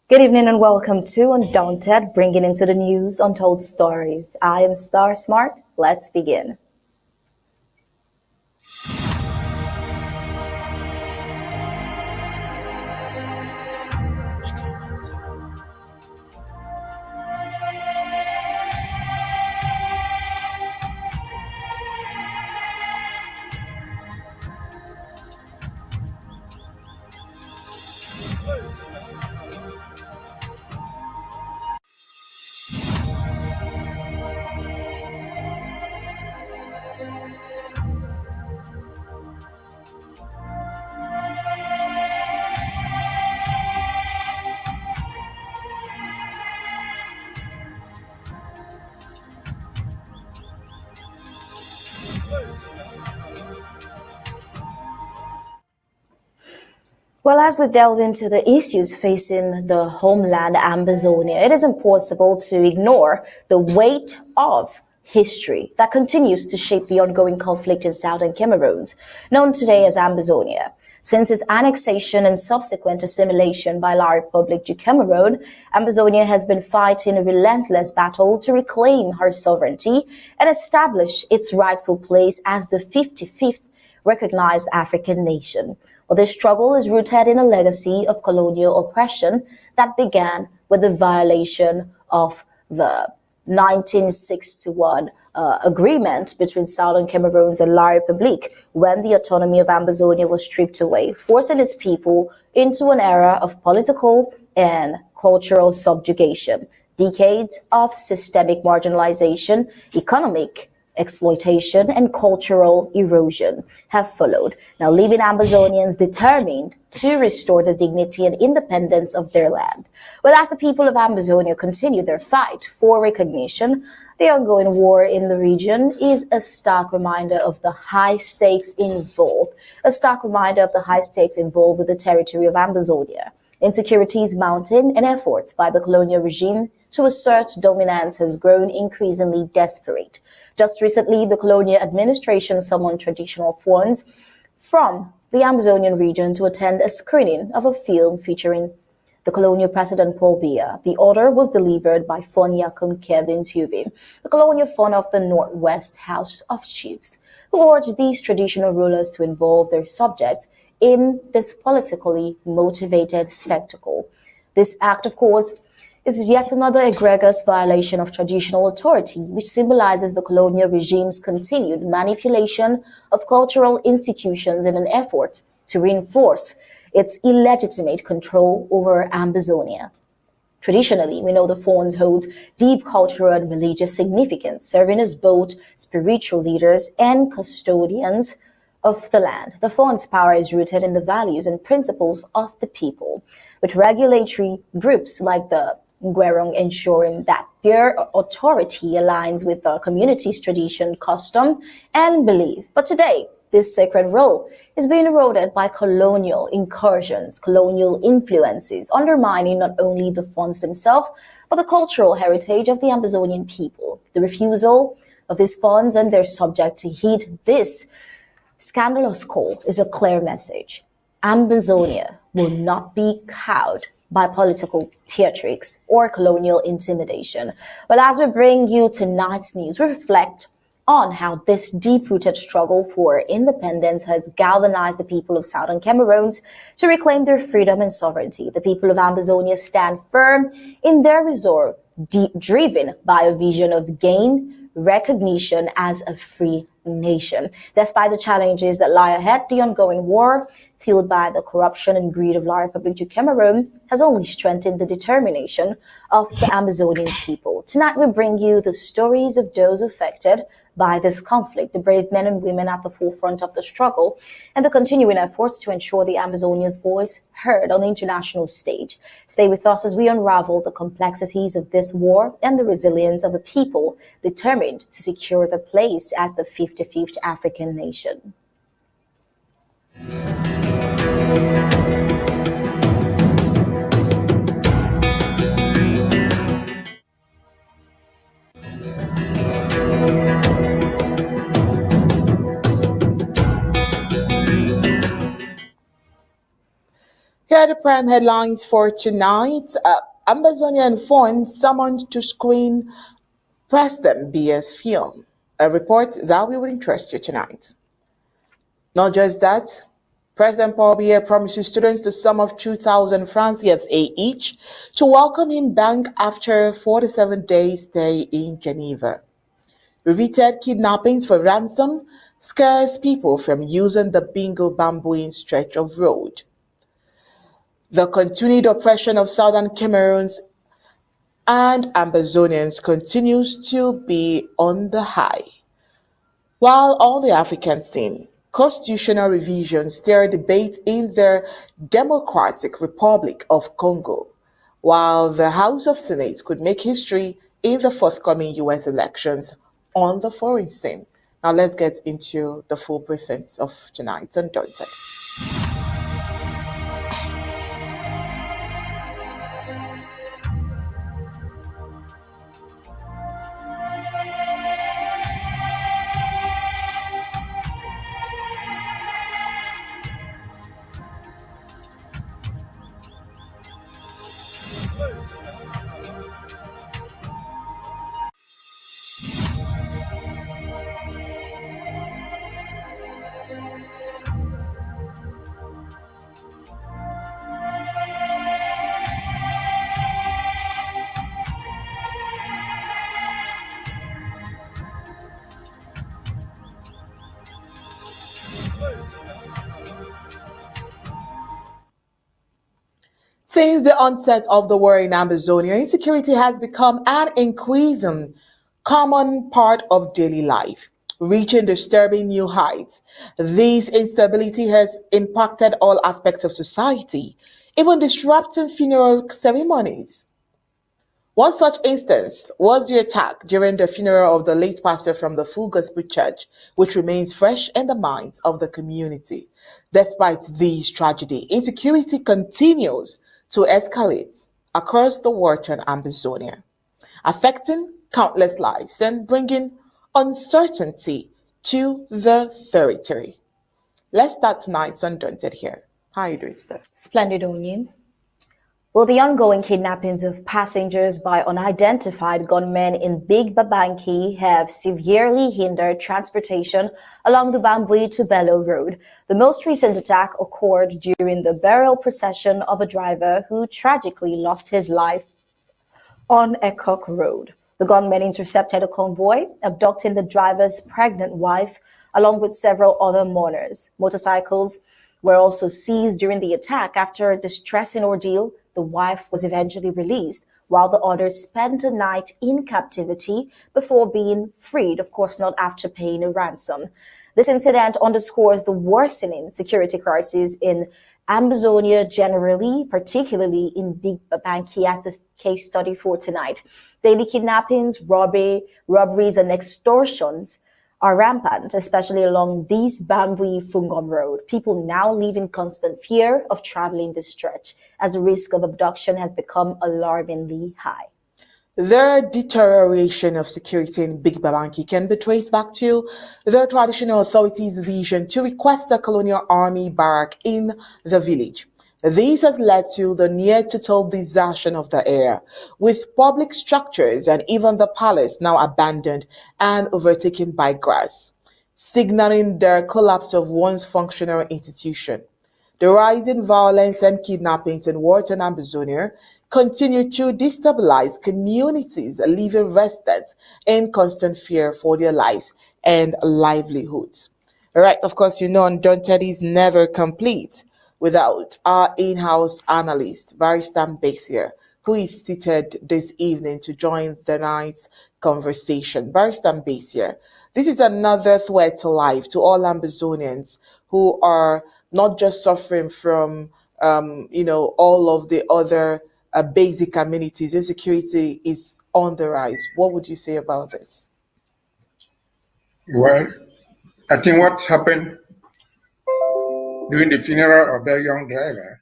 Good evening and welcome to Undaunted, bringing into the news untold stories. I am Star Smart. Let's begin. Well, as we delve into the issues facing the homeland Ambazonia, it is impossible to ignore the weight of history that continues to shape the ongoing conflict in southern Cameroon, known today as Ambazonia. Since its annexation and subsequent assimilation by La Republique du Cameroon, Ambazonia has been fighting a relentless battle to reclaim her sovereignty and establish its rightful place as the 55th recognized African nation. Well, this struggle is rooted in a legacy of colonial oppression that began with the violation of the 1961 agreement between Southern Cameroon and La Republique, when the autonomy of Ambazonia was stripped away, forcing its people into an era of political and cultural subjugation. Decades of systemic marginalization, economic exploitation, and cultural erosion have followed, now leaving Ambazonians determined to restore the dignity and independence of their land. Well, as the people of Ambazonia continue their fight for recognition, the ongoing war in the region is a stark reminder of the high stakes involved, with the territory of Ambazonia. Insecurities mounting and efforts by the colonial regime to assert dominance has grown increasingly desperate. Just recently, the colonial administration summoned traditional Fons from the Amazonian region to attend a screening of a film featuring the colonial president Paul Biya. The order was delivered by Fon Yakun Kevin Tuvi, the colonial fund of the Northwest House of Chiefs, who urged these traditional rulers to involve their subjects in this politically motivated spectacle. This act, of course, is yet another egregious violation of traditional authority, which symbolizes the colonial regime's continued manipulation of cultural institutions in an effort to reinforce its illegitimate control over Ambazonia. Traditionally, we know the Fons holds deep cultural and religious significance, serving as both spiritual leaders and custodians of the land. The Fons' power is rooted in the values and principles of the people, with regulatory groups like the Ngwerong ensuring that their authority aligns with the community's tradition, custom, and belief. But today, this sacred role is being eroded by colonial incursions, colonial influences, undermining not only the Fons themselves, but the cultural heritage of the Ambazonian people. The refusal of these Fons and their subject to heed this scandalous call is a clear message. Ambazonia will not be cowed by political theatrics or colonial intimidation. But as we bring you tonight's news, we reflect on how this deep-rooted struggle for independence has galvanized the people of Southern Cameroon to reclaim their freedom and sovereignty. The people of Ambazonia stand firm in their resolve, driven by a vision of gain recognition as a free nation. Despite the challenges that lie ahead, the ongoing war, fueled by the corruption and greed of La Republique du Cameroon, has only strengthened the determination of the Amazonian people. Tonight we bring you the stories of those affected by this conflict, the brave men and women at the forefront of the struggle, and the continuing efforts to ensure the Amazonia's voice heard on the international stage. Stay with us as we unravel the complexities of this war and the resilience of a people determined to secure their place as the 55th African nation. Here are the prime headlines for tonight. Ambazonia and Fons summoned to screen President Biya's film. A report that will interest you tonight. Not just that, President Paul Biya promises students the sum of 2,000 francs CFA each to welcome him back after 47-day stay in Geneva. Repeated kidnappings for ransom scares people from using the Bingo-Bambui stretch of road. The continued oppression of southern Cameroons and Ambazonians continues to be on the high. While all the African scene, constitutional revisions stir debate in the Democratic Republic of Congo, while the House of Senate could make history in the forthcoming US elections on the foreign scene. Now let's get into the full briefings of tonight's Undaunted. Since the onset of the war in Ambazonia, insecurity has become an increasing common part of daily life, reaching disturbing new heights. This instability has impacted all aspects of society, even disrupting funeral ceremonies. One such instance was the attack during the funeral of the late pastor from the Full Gospel Church, which remains fresh in the minds of the community. Despite this tragedy, insecurity continues to escalate across the Western Ambazonia, affecting countless lives and bringing uncertainty to the territory. Let's start tonight's Undaunted here. How are you doing, Steph? Splendid on you. Well, the ongoing kidnappings of passengers by unidentified gunmen in Bingo-Bambui have severely hindered transportation along the Bambui to Bello Road. The most recent attack occurred during the burial procession of a driver who tragically lost his life on Ekok Road. The gunmen intercepted a convoy, abducting the driver's pregnant wife along with several other mourners. Motorcycles were also seized during the attack. After a distressing ordeal, the wife was eventually released, while the others spent the night in captivity before being freed, of course not after paying a ransom. This incident underscores the worsening security crisis in Ambazonia generally, particularly in Bingo-Bambui, as the case study for tonight. Daily kidnappings, robberies, and extortions are rampant, especially along this Bambui-Fungom road. People now live in constant fear of traveling this stretch, as the risk of abduction has become alarmingly high. The deterioration of security in Bingo-Bambui can be traced back to the traditional authorities' vision to request a colonial army barrack in the village. This has led to the near-total desertion of the area, with public structures and even the palace now abandoned and overtaken by grass, signaling the collapse of once functional institution. The rise in violence and kidnappings in Western Ambazonia continue to destabilize communities, leaving residents in constant fear for their lives and livelihoods. All right, of course, you know, Undaunted is never complete without our in-house analyst, Barrister Mbeseha, who is seated this evening to join the night's conversation. Barrister Mbeseha, this is another threat to life to all Ambazonians who are not just suffering from, all of the other basic amenities. Insecurity is on the rise. What would you say about this? Well, I think what happened during the funeral of that young driver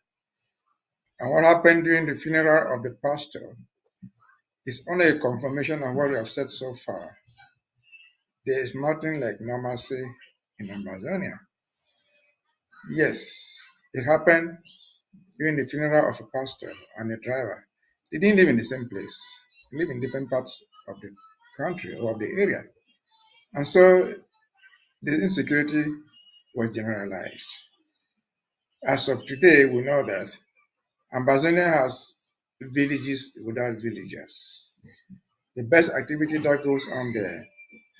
and what happened during the funeral of the pastor is only a confirmation of what we have said so far. There is nothing like normalcy in Ambazonia. Yes, it happened during the funeral of a pastor and a driver. They didn't live in the same place. They live in different parts of the country or of the area. And so the insecurity was generalized. As of today, we know that Ambazonia has villages without villagers. The best activity that goes on there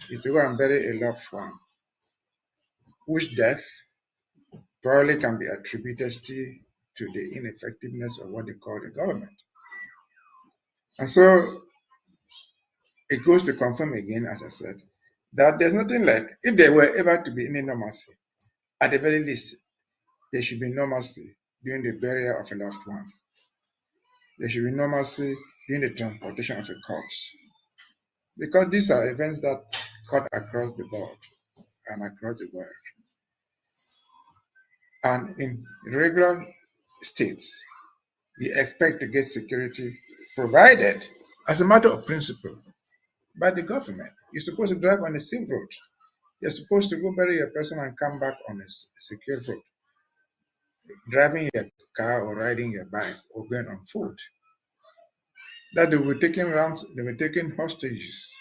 is to go and bury a loved one, whose death probably can be attributed to the ineffectiveness of what they call the government. And so it goes to confirm again, as I said, that there's nothing like, if there were ever to be any normalcy, at the very least, there should be normalcy during the burial of a loved one. There should be normalcy during the transportation of a corpse. Because these are events that cut across the board and across the world. And in regular states, we expect to get security provided as a matter of principle by the government. You're supposed to drive on a safe road. You're supposed to go bury a person and come back on a secure road. Driving your car or riding your bike or going on foot. That they were taking rounds, they were taking hostages.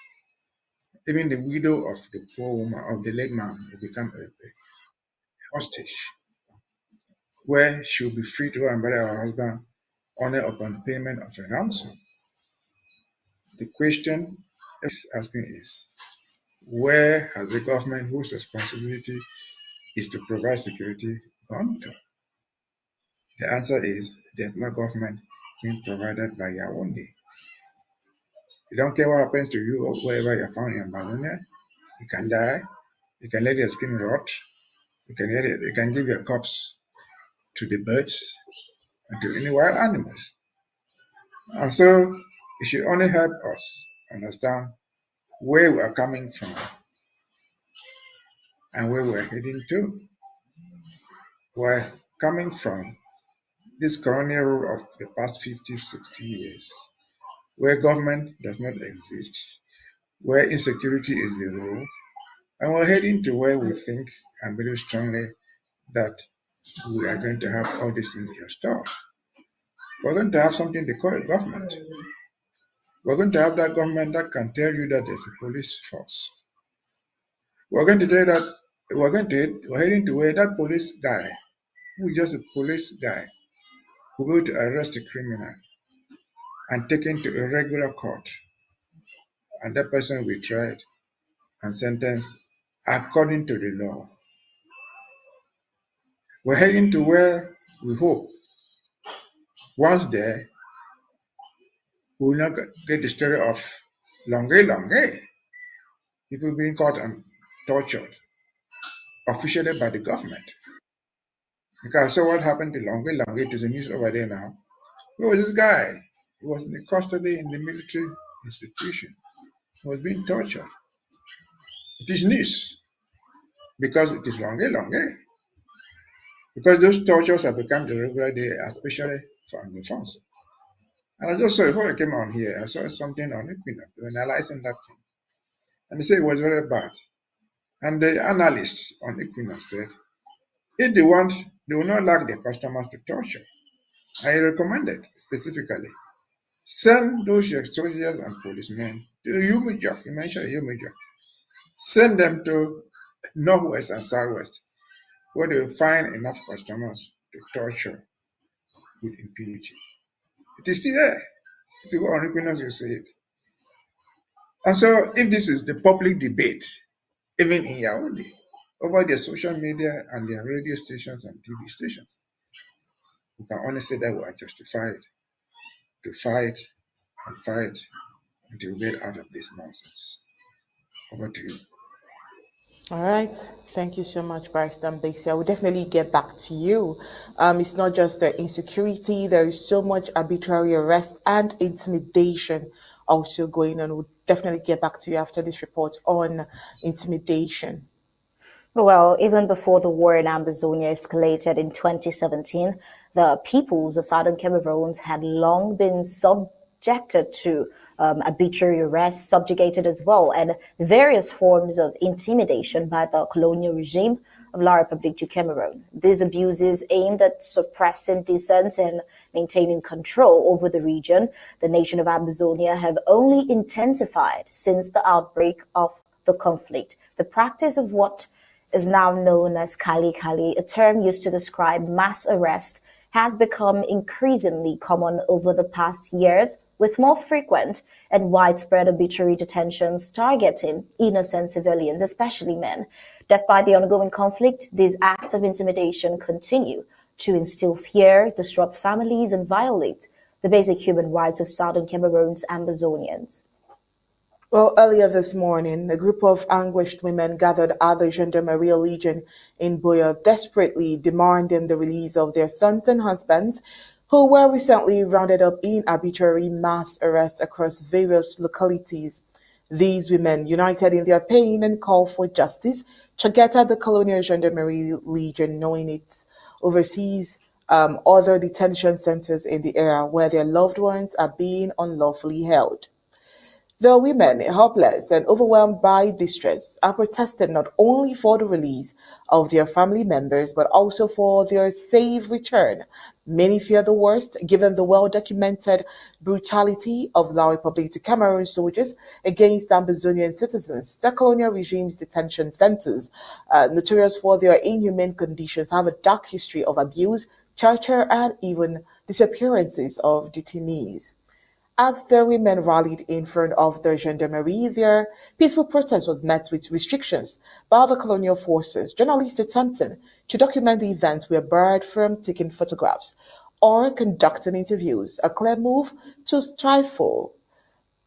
Even the widow of the poor woman, of the late man, will become a hostage, where she will be free to go and bury her husband only upon payment of a ransom. The question is asking is, where has the government, whose responsibility is to provide security, gone to? The answer is there's no government being provided by Yawundi. You don't care what happens to you or wherever you're found in Ambazonia. You can die. You can let your skin rot. You can give your corpse to the birds and to any wild animals. And so it should only help us understand where we are coming from and where we're heading to. We're coming from this colonial rule of the past 50, 60 years, where government does not exist, where insecurity is the rule, and we're heading to where we think and believe strongly that we are going to have all these things in store. We're going to have something they call a government. We're going to have that government that can tell you that there's a police force. We're going to tell you that we're heading to where that police guy, who is just a police guy, will go to arrest a criminal and taken to a regular court, and that person will be tried and sentenced according to the law. We're heading to where we hope, once there, we will not get the story of Longe, people being caught and tortured officially by the government. Because I saw what happened to Longe, it is a news over there now. Who was this guy? He was in the custody in the military institution. He was being tortured. It is news because it is Longe. Because those tortures have become the regular day, especially for the Fons. And I just saw, before I came on here, I saw something on Equinox. They were analyzing that thing. And they said it was very bad. And the analysts on Equinox said, if they want, they will not like the customers to torture. I recommended specifically, send those soldiers and policemen to Umijok. You mentioned Umijok. Send them to Northwest and Southwest, where they will find enough customers to torture with impunity. It is still there. If you go on Equinox, you'll see it. And so, if this is the public debate, even in Yaoundé, over their social media and their radio stations and TV stations, we can only say that we are justified to fight and fight until we get out of this nonsense. Over to you. All right. Thank you so much, Barrister Mbeseha. I will definitely get back to you. It's not just the insecurity. There is so much arbitrary arrest and intimidation also going on. We'll definitely get back to you after this report on intimidation. Well, even before the war in Ambazonia escalated in 2017, the peoples of southern Cameroon had long been subject subjected to arbitrary arrest, subjugated as well, and various forms of intimidation by the colonial regime of La République du Cameroon. These abuses aimed at suppressing dissent and maintaining control over the region, the nation of Ambazonia, have only intensified since the outbreak of the conflict. The practice of what is now known as Kali Kali, a term used to describe mass arrest, has become increasingly common over the past years, with more frequent and widespread arbitrary detentions targeting innocent civilians, especially men. Despite the ongoing conflict, these acts of intimidation continue to instill fear, disrupt families, and violate the basic human rights of Southern Cameroon's Ambazonians. Well, earlier this morning, a group of anguished women gathered at the Gendarmerie Legion in Biya, desperately demanding the release of their sons and husbands who were recently rounded up in arbitrary mass arrests across various localities. These women, united in their pain and call for justice, targeted the Colonial Gendarmerie Legion, knowing it oversees other detention centers in the area where their loved ones are being unlawfully held. The women, helpless and overwhelmed by distress, are protesting not only for the release of their family members but also for their safe return. Many fear the worst, given the well-documented brutality of La République du Cameroon soldiers against Ambazonian citizens. The colonial regime's detention centers, notorious for their inhumane conditions, have a dark history of abuse, torture, and even disappearances of detainees. As the women rallied in front of the gendarmerie, their peaceful protest was met with restrictions by the colonial forces. Journalists attempting to document the event were barred from taking photographs or conducting interviews, a clear move to stifle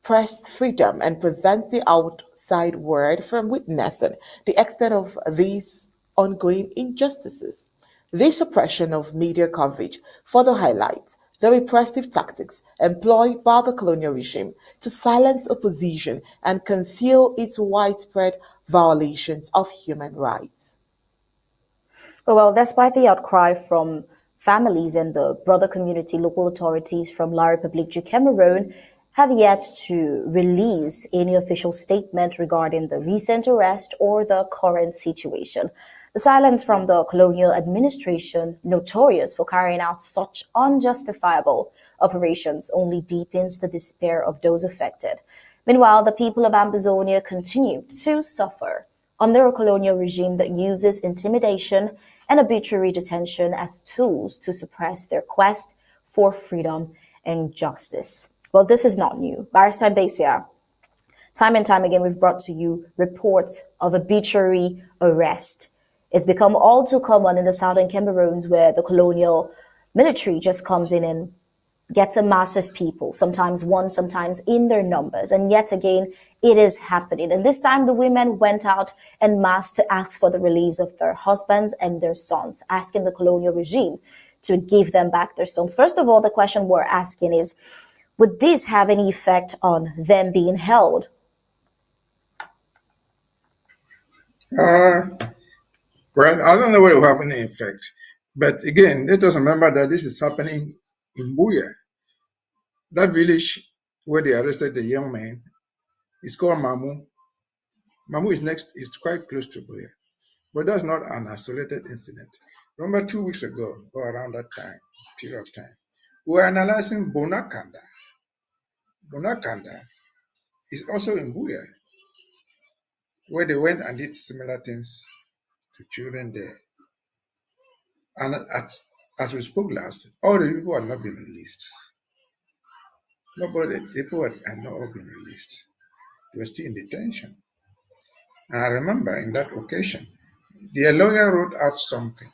press freedom and prevent the outside world from witnessing the extent of these ongoing injustices. The suppression of media coverage further highlights the repressive tactics employed by the colonial regime to silence opposition and conceal its widespread violations of human rights. Well, despite the outcry from families and the broader community, local authorities from La République du Cameroon have yet to release any official statement regarding the recent arrest or the current situation. The silence from the colonial administration, notorious for carrying out such unjustifiable operations, only deepens the despair of those affected. Meanwhile, the people of Ambazonia continue to suffer under a colonial regime that uses intimidation and arbitrary detention as tools to suppress their quest for freedom and justice. Well, this is not new. Barrister Mbeseha, time and time again, we've brought to you reports of arbitrary arrest. It's become all too common in the southern Cameroons where the colonial military just comes in and gets a mass of people, sometimes one, sometimes in their numbers. And yet again, it is happening. And this time the women went out en masse to ask for the release of their husbands and their sons, asking the colonial regime to give them back their sons. First of all, the question we're asking is, would this have any effect on them being held? Well, I don't know whether it will have any effect. But again, let us remember that this is happening in Biya. That village where they arrested the young man is called Mamu. Mamu is quite close to Biya. But that's not an isolated incident. Remember 2 weeks ago, or around that period of time, we were analyzing Bonakanda. Bonakanda is also in Biya, where they went and did similar things to children there. And as we spoke last, all the people had not been released. People had not all been released. They were still in detention. And I remember in that occasion, their lawyer wrote out something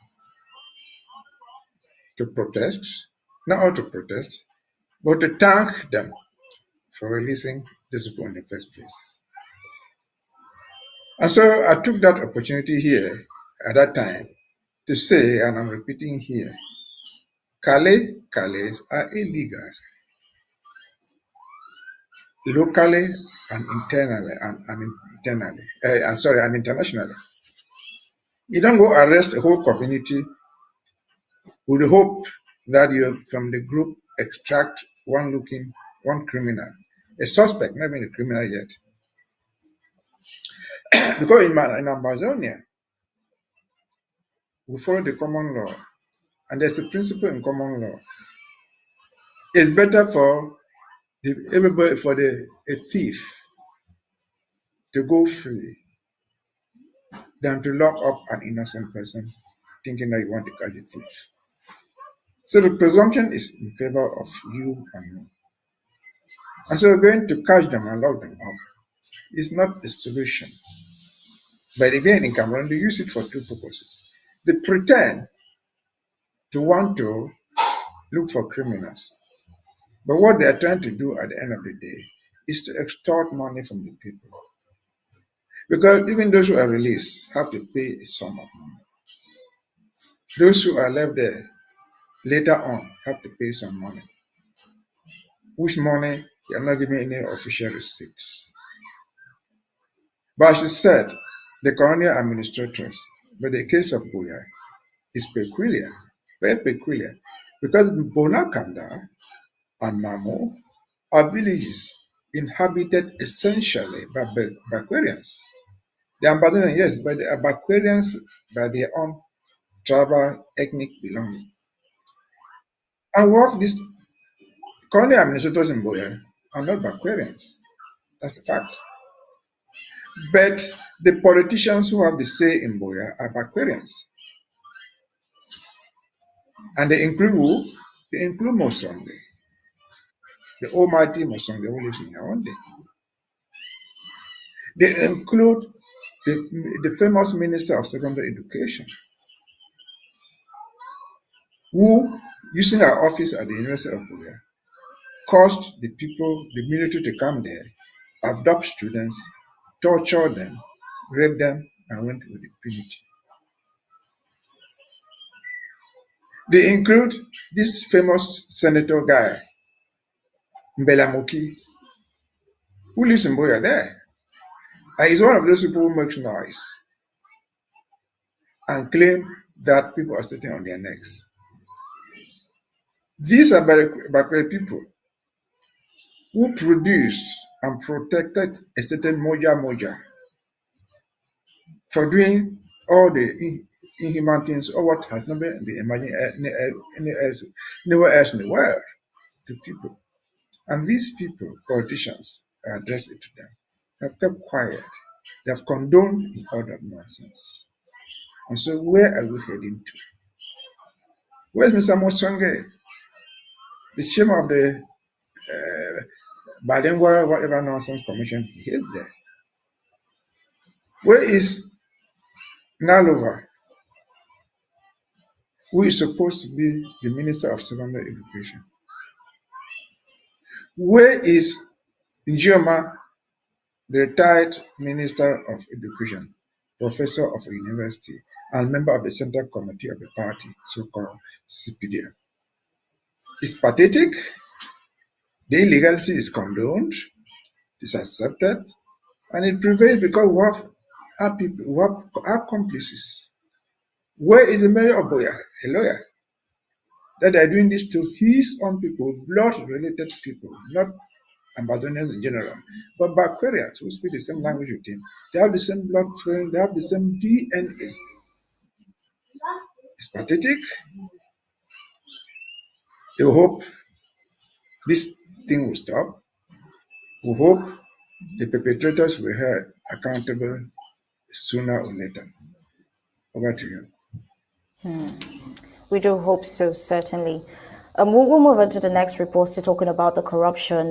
to protest, not all to protest, but to thank them for releasing these people in the first place. And so I took that opportunity here at that time to say, and I'm repeating here, Calais are illegal, locally and internationally. You don't go arrest a whole community with the hope that you from the group extract one looking one criminal, a suspect, not even a criminal yet. Because in Ambazonia, we follow the common law, and there's a principle in common law. It's better for a thief to go free than to lock up an innocent person thinking that you want to catch a thief. So the presumption is in favor of you and me. And so we're going to catch them and lock them up. It's not a solution. But again, in Cameroon, they use it for two purposes. They pretend to want to look for criminals. But what they are trying to do at the end of the day is to extort money from the people. Because even those who are released have to pay a sum of money. Those who are left there later on have to pay some money, which money they are not giving any official receipts. But as she said, the colonial administrators, but the case of Biya is peculiar, very peculiar, because Bonakanda and Mamo are villages inhabited essentially by Bakwarians. The Ambazonians, yes, but they are Bakwarians by their own tribal ethnic belonging. And what these colonial administrators in Biya are not Bakwarians. That's a fact. But the politicians who have the say in Biya are Bakwarians. And they include who? They include Mosonge, the almighty Mosonge who lives in Yaoundé. They include the famous Minister of Secondary Education, who, using her office at the University of Biya, caused the people, the military to come there, abduct students, torture them, rape them, and went with impunity. They include this famous senator guy, Mbelamoki, who lives in Biya there. And he's one of those people who makes noise and claim that people are sitting on their necks. These are Bakwe people who produced and protected a certain Moja for doing all the inhuman things or what has not been imagined anywhere else in the world to people. And these people, politicians, are addressed it to them. They have kept quiet. They have condoned all that nonsense. And so where are we heading to? Where's Mr. Mosonge, the chairman of the bilingual whatever nonsense commission? He is there. Where is Nalova, who is supposed to be the Minister of Secondary Education? Where is Njoma, the retired Minister of Education, professor of a university, and member of the Central Committee of the party, so-called CPDM? It's pathetic. The illegality is condoned, it's accepted, and it prevails because we have our people, we have accomplices. Where is the mayor of Biya, a lawyer, that are doing this to his own people, blood-related people, not Ambazonians in general, but Bakwarians who speak the same language with him. They have the same blood flowing, they have the same DNA. It's pathetic. We hope this thing will stop. We hope the perpetrators will be held accountable sooner or later. Over to you. We do hope so, certainly. We'll move on to the next report, still talking about the corruption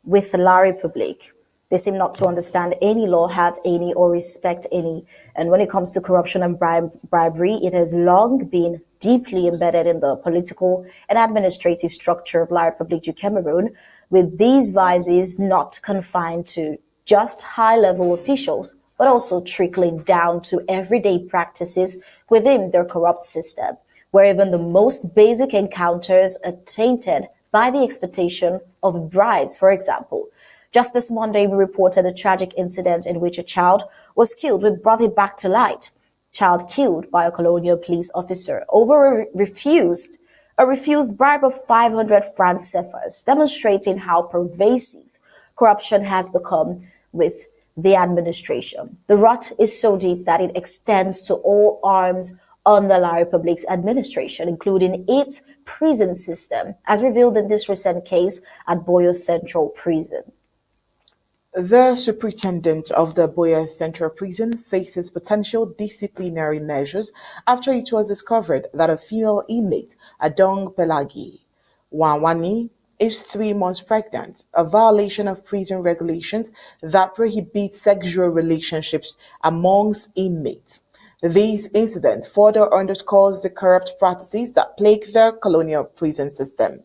with La Republique. They seem not to understand any law, have any, or respect any. And when it comes to corruption and bribery, it has long been deeply embedded in the political and administrative structure of La Republique du Cameroon, with these vices not confined to just high-level officials, but also trickling down to everyday practices within their corrupt system, where even the most basic encounters are tainted by the expectation of bribes, for example. Just this Monday, we reported a tragic incident in which a child was killed. We brought it back to light. Child killed by a colonial police officer over refused a refused bribe of 500 francs CFAs, demonstrating how pervasive corruption has become with the administration. The rot is so deep that it extends to all arms under La Republique's administration, including its prison system, as revealed in this recent case at Boyo Central Prison. The superintendent of the Biya Central Prison faces potential disciplinary measures after it was discovered that a female inmate, Adong Pelagi Wanwani, is 3 months pregnant, a violation of prison regulations that prohibit sexual relationships amongst inmates. This incident further underscores the corrupt practices that plague the colonial prison system.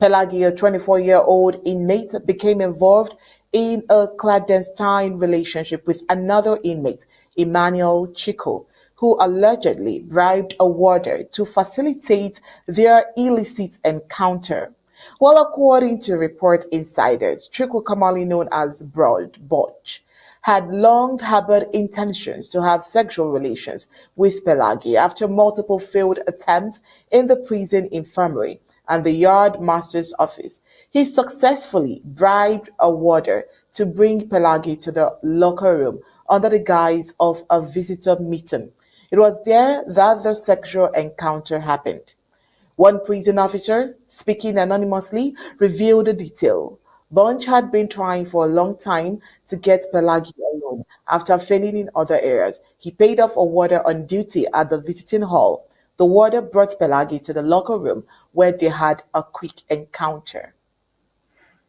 Pelagi, a 24-year-old inmate, became involved in a clandestine relationship with another inmate, Emmanuel Chico, who allegedly bribed a warder to facilitate their illicit encounter. Well, according to report insiders, Chico, commonly known as Broad Botch, had long harbored intentions to have sexual relations with Pelagi after multiple failed attempts in the prison infirmary and the yard master's office. He successfully bribed a warder to bring Pelagi to the locker room under the guise of a visitor meeting. It was there that the sexual encounter happened. One prison officer, speaking anonymously, revealed the detail. Bunch had been trying for a long time to get Pelagi alone after failing in other areas. He paid off a warder on duty at the visiting hall. The warder brought Pelagi to the locker room where they had a quick encounter.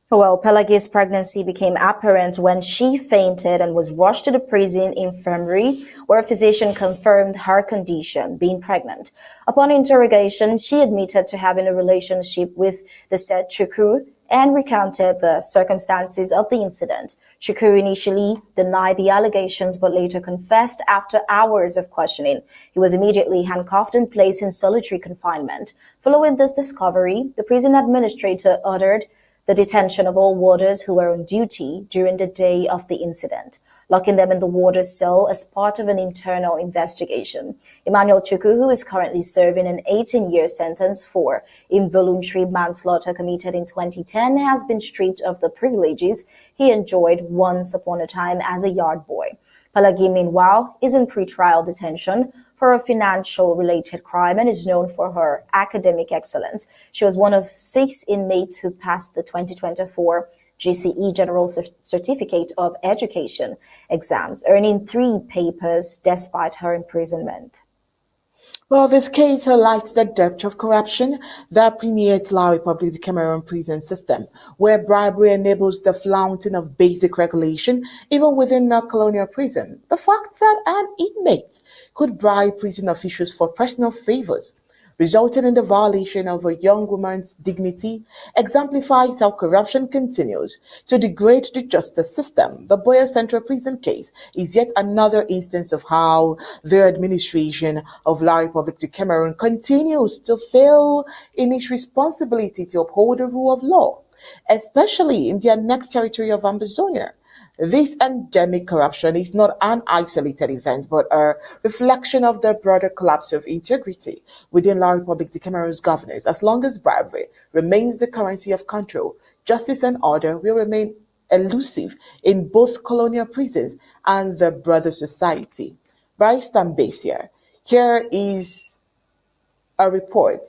Well, Pelagi's pregnancy became apparent when she fainted and was rushed to the prison infirmary, where a physician confirmed her condition, being pregnant. Upon interrogation, she admitted to having a relationship with the said Chukwu and recounted the circumstances of the incident. Chukwu initially denied the allegations but later confessed after hours of questioning. He was immediately handcuffed and placed in solitary confinement. Following this discovery, the prison administrator ordered the detention of all warders who were on duty during the day of the incident, locking them in the warder's cell as part of an internal investigation. Emmanuel Chukwu, who is currently serving an 18-year sentence for involuntary manslaughter committed in 2010, has been stripped of the privileges he enjoyed once upon a time as a yard boy. Pelagi, meanwhile, is in pretrial detention for a financial-related crime and is known for her academic excellence. She was one of 6 inmates who passed the 2024 GCE General Certificate of Education exams, earning 3 papers despite her imprisonment. Well, this case highlights the depth of corruption that permeates La Republique du Cameroon prison system, where bribery enables the flaunting of basic regulation even within a colonial prison. The fact that an inmate could bribe prison officials for personal favors, resulting in the violation of a young woman's dignity, exemplifies how corruption continues to degrade the justice system. The Boya Central Prison case is yet another instance of how the administration of La Republique du Cameroon continues to fail in its responsibility to uphold the rule of law, especially in the annexed territory of Ambazonia. This endemic corruption is not an isolated event, but a reflection of the broader collapse of integrity within La Republique du Cameroon's governance. As long as bribery remains the currency of control, justice and order will remain elusive in both colonial prisons and the broader society. Barrister Mbeseha, here is a report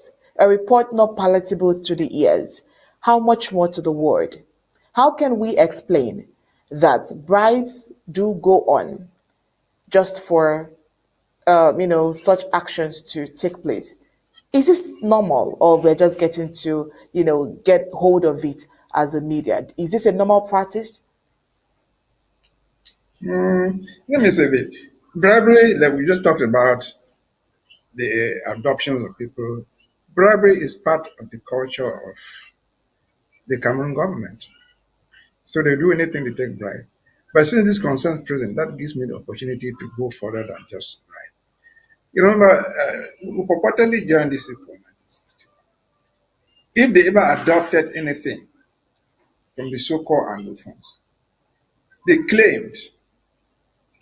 not palatable to the ears. How much more to the word? How can we explain that bribes do go on just for such actions to take place? Is this normal, or we're just getting to get hold of it as a media? Is this a normal practice? Let me say this. Bribery, that we just talked about, the adoptions of people. Bribery is part of the culture of the Cameroon government. So they do anything to take bribe. But since this concerns prison, that gives me the opportunity to go further than just bribe. You remember, we purportedly joined this people in 1960. If they ever adopted anything from the so-called Anglophons, they claimed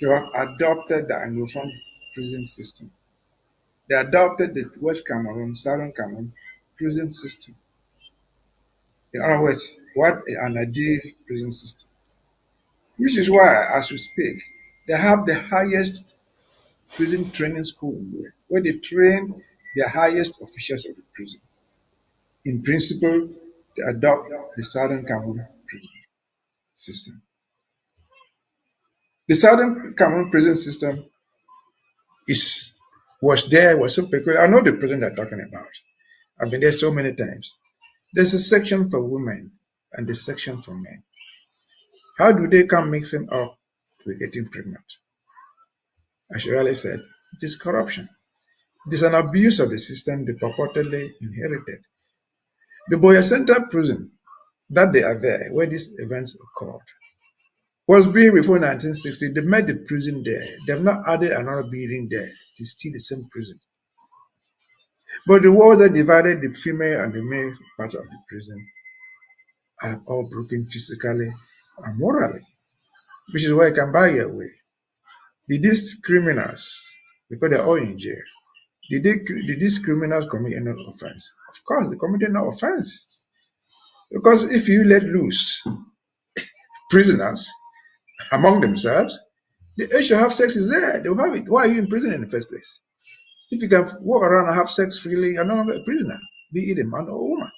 to have adopted the Anglophone prison system. They adopted the West Cameroon, Southern Cameroon, prison system. In other words, what an ideal prison system. Which is why, as we speak, they have the highest prison training school in the world, where they train the highest officials of the prison. In principle, they adopt the Southern Cameroon prison system. The Southern Cameroon prison system is was so peculiar. I know the prison they're talking about. I've been there so many times. There's a section for women and a section for men. How do they come mixing up with getting pregnant? As Shirley said, it is corruption. It is an abuse of the system they purportedly inherited. The Boya Center prison that they are there, where these events occurred, was built before 1960. They made the prison there. They have not added another building there. It is still the same prison. But the walls that divided the female and the male parts of the prison are all broken physically and morally, which is why you can buy your way. Did these criminals, because they're all in jail, did these criminals commit any offense? Of course, they committed no offense. Because if you let loose prisoners among themselves, the urge to have sex is there. They'll have it. Why are you in prison in the first place? If you can walk around and have sex freely, you're no longer a prisoner, be it a man or a woman.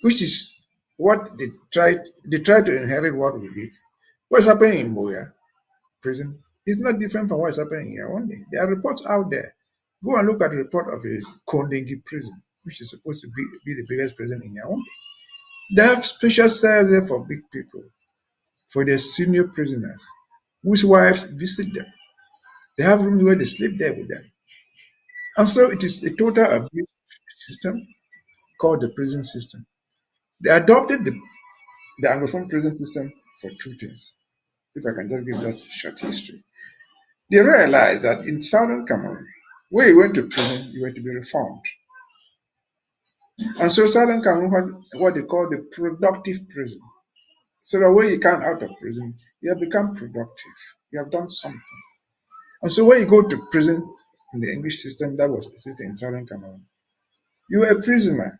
Which is what they tried to inherit what we did. What's happening in Boya prison is not different from what's happening in Yaoundé. There are reports out there. Go and look at the report of the Kondengi prison, which is supposed to be the biggest prison in Yaoundé. They have special cells there for big people, for their senior prisoners, whose wives visit them. They have rooms where they sleep there with them. And so it is a total abuse system called the prison system. They adopted the Anglophone prison system for two things. If I can just give that short history. They realized that in Southern Cameroon, where you went to prison, you were to be reformed. And so Southern Cameroon had what they call the productive prison. So that when you come out of prison, you have become productive. You have done something. And so when you go to prison in the English system that was existing in Southern Cameroon, you were a prisoner.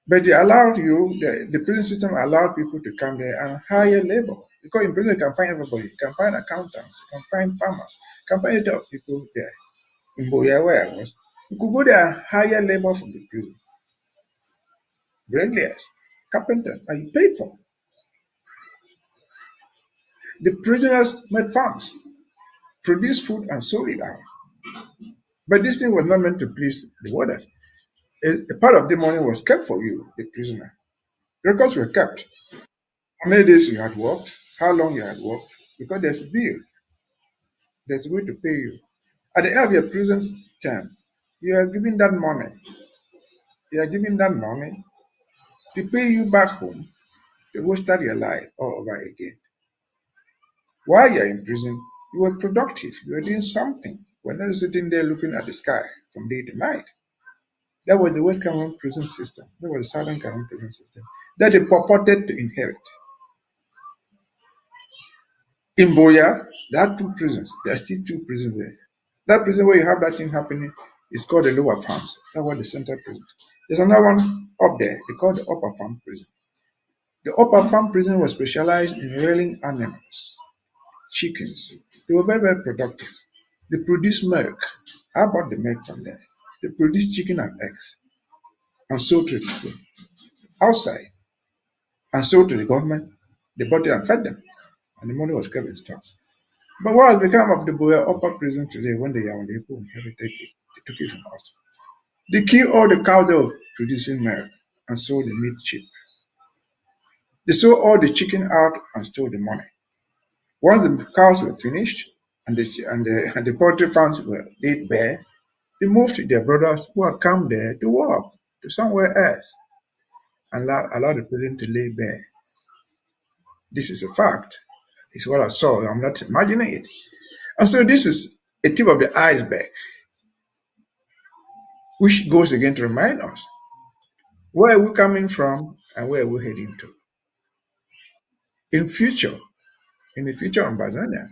But the prison system allowed people to come there and hire labor. Because in prison you can find everybody. You can find accountants, you can find farmers, you can find a lot of people there. In Boya where I was, you could go there and hire labor from the prison. Bricklayers, carpenters, and you paid for. The prisoners made farms, produced food and sold it out. But this thing was not meant to please the warders. A part of the money was kept for you, the prisoner. Records were kept. How many days you had worked, how long you had worked, because there's a bill. There's a way to pay you. At the end of your prison term, you are giving that money. You are giving that money to pay you back home to go start your life all over again. While you're in prison, you were productive. You were doing something. You were not sitting there looking at the sky from day to night. That was the West Cameroon prison system. That was the Southern Cameroon prison system that they purported to inherit. In Boya, there are two prisons. There are still two prisons there. That prison where you have that thing happening is called the Lower Farms. That was the center prison. There's another one up there. They call the Upper Farm prison. The Upper Farm prison was specialized in rearing animals, chickens. They were very, very productive. They produced milk. I bought the milk from there. They produced chicken and eggs and sold to people outside and sold to the government. They bought it and fed them. And the money was kept in stock. But what has become of the Boya upper prison today when the Yaoundé people inherited it? They took it from us. They killed all the cows that were producing milk and sold the meat cheap. They sold all the chicken out and stole the money. Once the cows were finished and the poultry farms were laid bare, they moved to their brothers who had come there to work to somewhere else and allow the prison to lay bare. This is a fact. It's what I saw. I'm not imagining it. And so this is a tip of the iceberg, which goes again to remind us where are we coming from and where are we heading to. In the future Ambazonia,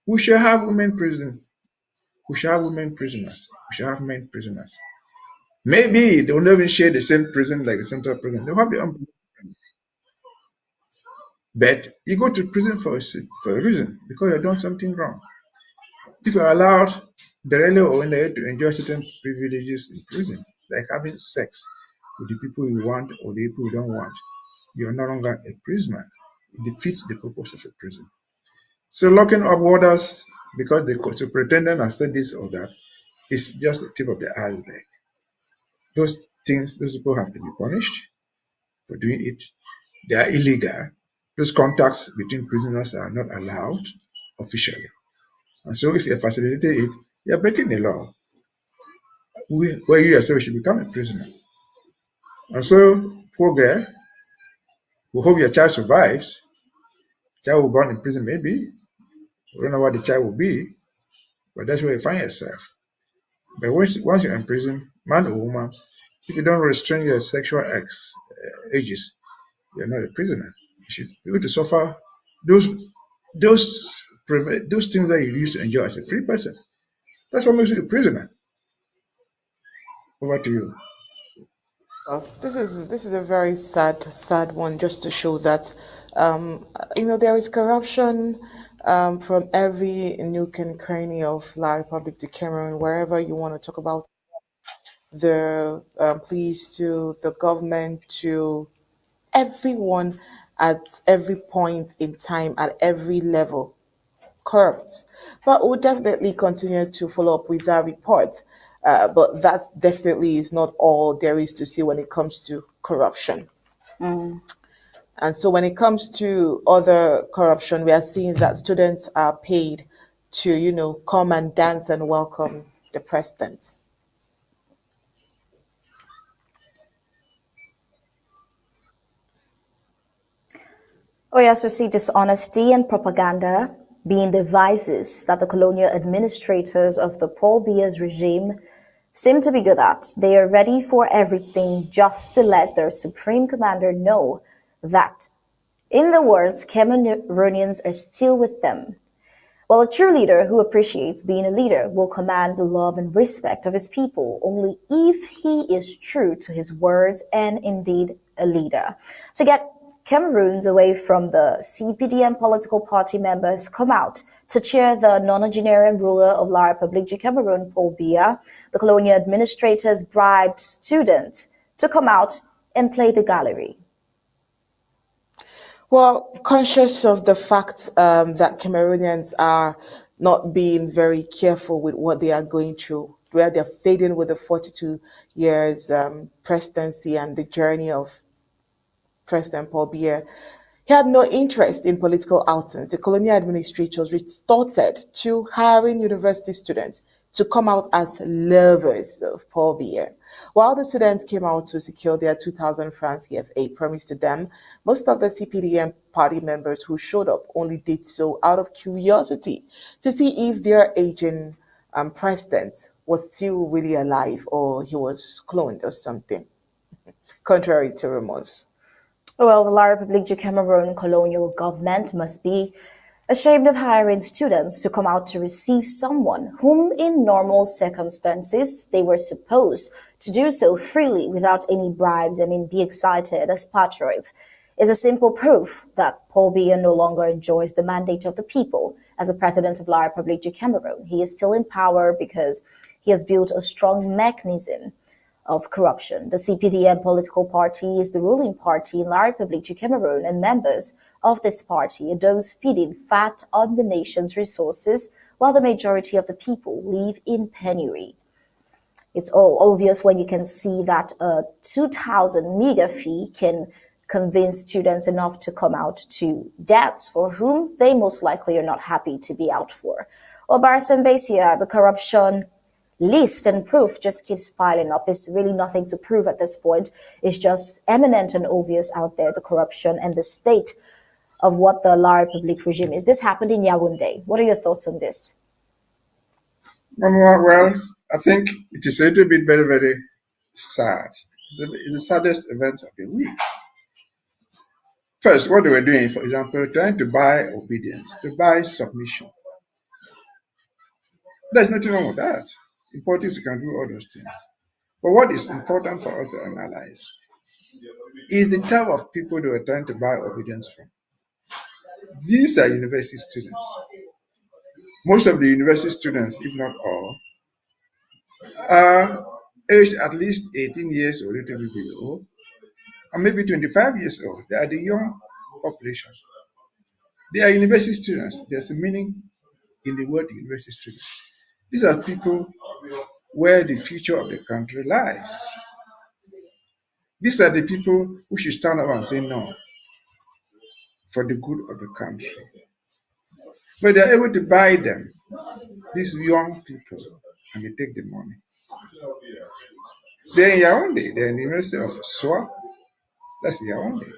we shall have women prison. We should have women prisoners. We should have men prisoners. Maybe they will not even share the same prison like the central prison. They'll have their own prison. But you go to prison for a reason, because you've done something wrong. If you're allowed directly or indirectly to enjoy certain privileges in prison, like having sex with the people you want or the people you don't want, you're no longer a prisoner. It defeats the purpose of a prison. So locking up warders because the superintendent has said this or that is just the tip of the iceberg. Those things, those people have to be punished for doing it. They are illegal. Those contacts between prisoners are not allowed officially. And so if you're facilitating it, you're breaking the law. Where you yourself should become a prisoner. And so, poor girl, we hope your child survives. Child will born in prison, maybe. We don't know what the child will be, but that's where you find yourself. But once you're in prison, man or woman, if you don't restrain your sexual ages, you're not a prisoner. You should be able to suffer those things that you used to enjoy as a free person. That's what makes you a prisoner. Over to you. This is a very sad one, just to show that there is corruption from every nook and cranny of La Republic to Cameroon, wherever you want to talk about the police to the government to everyone at every point in time at every level corrupt. But we'll definitely continue to follow up with that report. But that definitely is not all there is to see when it comes to corruption. And so when it comes to other corruption, we are seeing that students are paid to, come and dance and welcome the president. Oh, yes, we see dishonesty and propaganda being the vices that the colonial administrators of the Paul Biya's regime seem to be good at. They are ready for everything just to let their supreme commander know that, in the words, Cameroonians are still with them. Well, a true leader who appreciates being a leader will command the love and respect of his people only if he is true to his words and indeed a leader. To get Cameroons away from the CPDM political party members, come out to cheer the nonagenarian ruler of La République du Cameroun, Paul Biya. The colonial administrators bribed students to come out and play the gallery. Well, conscious of the fact that Cameroonians are not being very careful with what they are going through, where they're fading with the 42 years presidency and the journey of President Paul Biya, he had no interest in political outings. The colonial administrators resorted to hiring university students to come out as lovers of Paul Biya. While the students came out to secure their 2,000 francs CFA promised to them, most of the CPDM party members who showed up only did so out of curiosity to see if their aging president was still really alive or he was cloned or something, contrary to rumors. Well, the La République du Cameroun colonial government must be ashamed of hiring students to come out to receive someone whom in normal circumstances they were supposed to do so freely without any bribes and be excited as patriots. Is a simple proof that Paul Biya no longer enjoys the mandate of the people as the president of La République du Cameroun. He is still in power because he has built a strong mechanism of corruption. The CPDM political party is the ruling party in La République du Cameroun, and members of this party are those feeding fat on the nation's resources, while the majority of the people live in penury. It's all obvious when you can see that a 2,000 meager fee can convince students enough to come out to dance, for whom they most likely are not happy to be out for. Well, Mbeseha, the corruption list and proof just keeps piling up. It's really nothing to prove at this point. It's just eminent and obvious out there, the corruption and the state of what the La République regime is. This happened in Yaoundé. What are your thoughts on this? Well, I think it is a little bit very, very sad. It's the saddest event of the week. First, what they were doing, for example, trying to buy obedience, to buy submission. There's nothing wrong with that. In politics, you can do all those things. But what is important for us to analyze is the type of people they were trying to buy obedience from. These are university students. Most of the university students, if not all, are aged at least 18 years or a little bit below, and maybe 25 years old. They are the young population. They are university students. There's a meaning in the word university students. These are people where the future of the country lies. These are the people who should stand up and say no for the good of the country. But they're able to buy them, these young people, and they take the money. They're in Yaoundé, they're in the University of Soa, that's Yaoundé.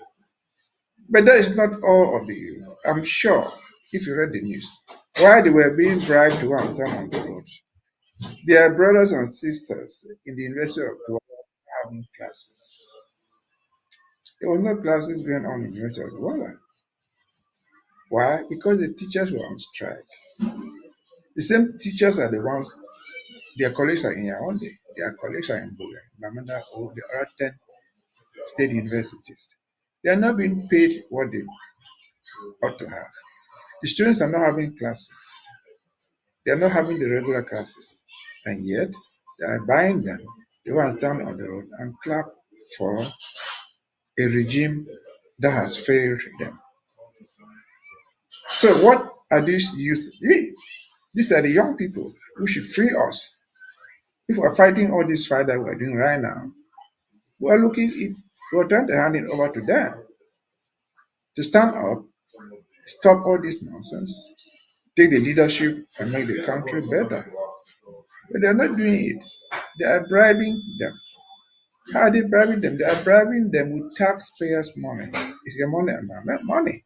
But that is not all of the youth. I'm sure, if you read the news, while they were being bribed to go and stand on the road, their brothers and sisters in the University of Douala having classes. There was no classes going on in the University of Douala. Why? Because the teachers were on strike. The same teachers are the ones, their colleagues are in Yaoundé, their colleagues are in Boga, Bamenda, or the other 10 state universities. They are not being paid what they ought to have. The students are not having classes. They are not having the regular classes. And yet, they are buying them. They want to stand on the road and clap for a regime that has failed them. So what are these youth doing? These are the young people who should free us. If we're fighting all this fight that we're doing right now, we're trying to hand it over to them to stand up, stop all this nonsense, take the leadership and make the country better. But they're not doing it. They are bribing them. How are they bribing them? They are bribing them with taxpayers' money. It's your money and my money.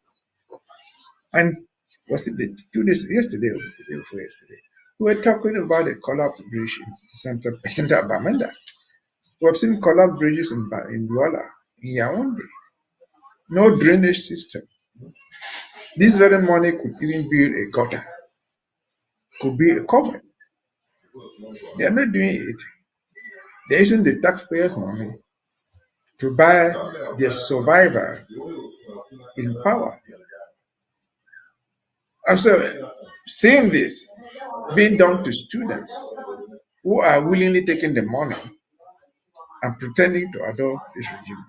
And was it the 2 days yesterday or the day before yesterday? We were talking about the collapsed bridge in center of Bamenda. We have seen collapsed bridges in Douala, in Yaoundé. No drainage system. This very money could even build a gutter, could be a cover. They are not doing it. They're using the taxpayers' money to buy their survival in power. And so, seeing this being done to students who are willingly taking the money and pretending to adore this regime,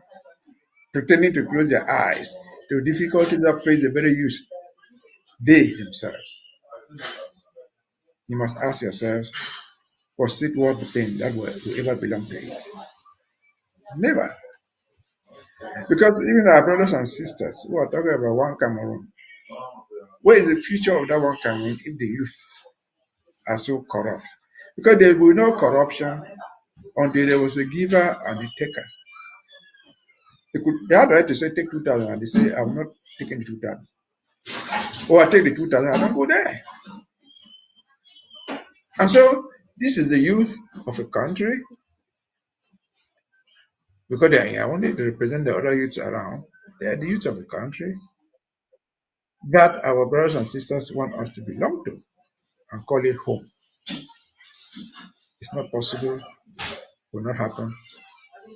pretending to close their eyes to difficulties that face the very youth, they themselves. You must ask yourselves, was it worth the pain that will ever belong to it? Never. Because even our brothers and sisters who are talking about one Cameroon, where is the future of that one Cameroon if the youth are so corrupt? Because there will be no corruption until there was a giver and a taker. They had the right to say take 2,000 and they say I'm not taking the 2,000. Or I take the 2,000, I don't go there. And so this is the youth of a country, because they are here only to represent the other youths around. They are the youth of the country that our brothers and sisters want us to belong to and call it home. It's not possible, will not happen.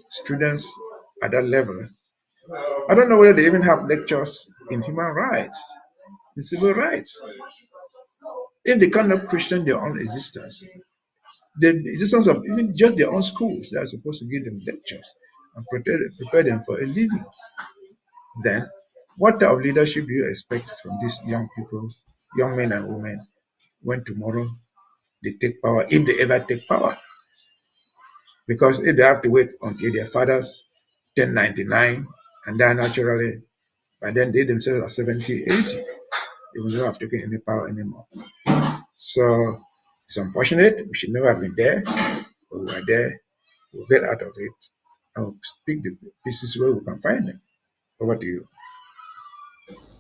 Students at that level, I don't know whether they even have lectures in human rights, in civil rights. If they cannot question their own existence, the existence of even just their own schools that are supposed to give them lectures and prepare them for a living, then what type of leadership do you expect from these young people, young men and women, when tomorrow they take power, if they ever take power? Because if they have to wait until their fathers turn 99 and die naturally, by then they themselves are 70, 80, they will not have taken any power anymore. So it's unfortunate. We should never have been there, but we are there. We'll get out of it and we'll pick the pieces where we can find them. Over to you.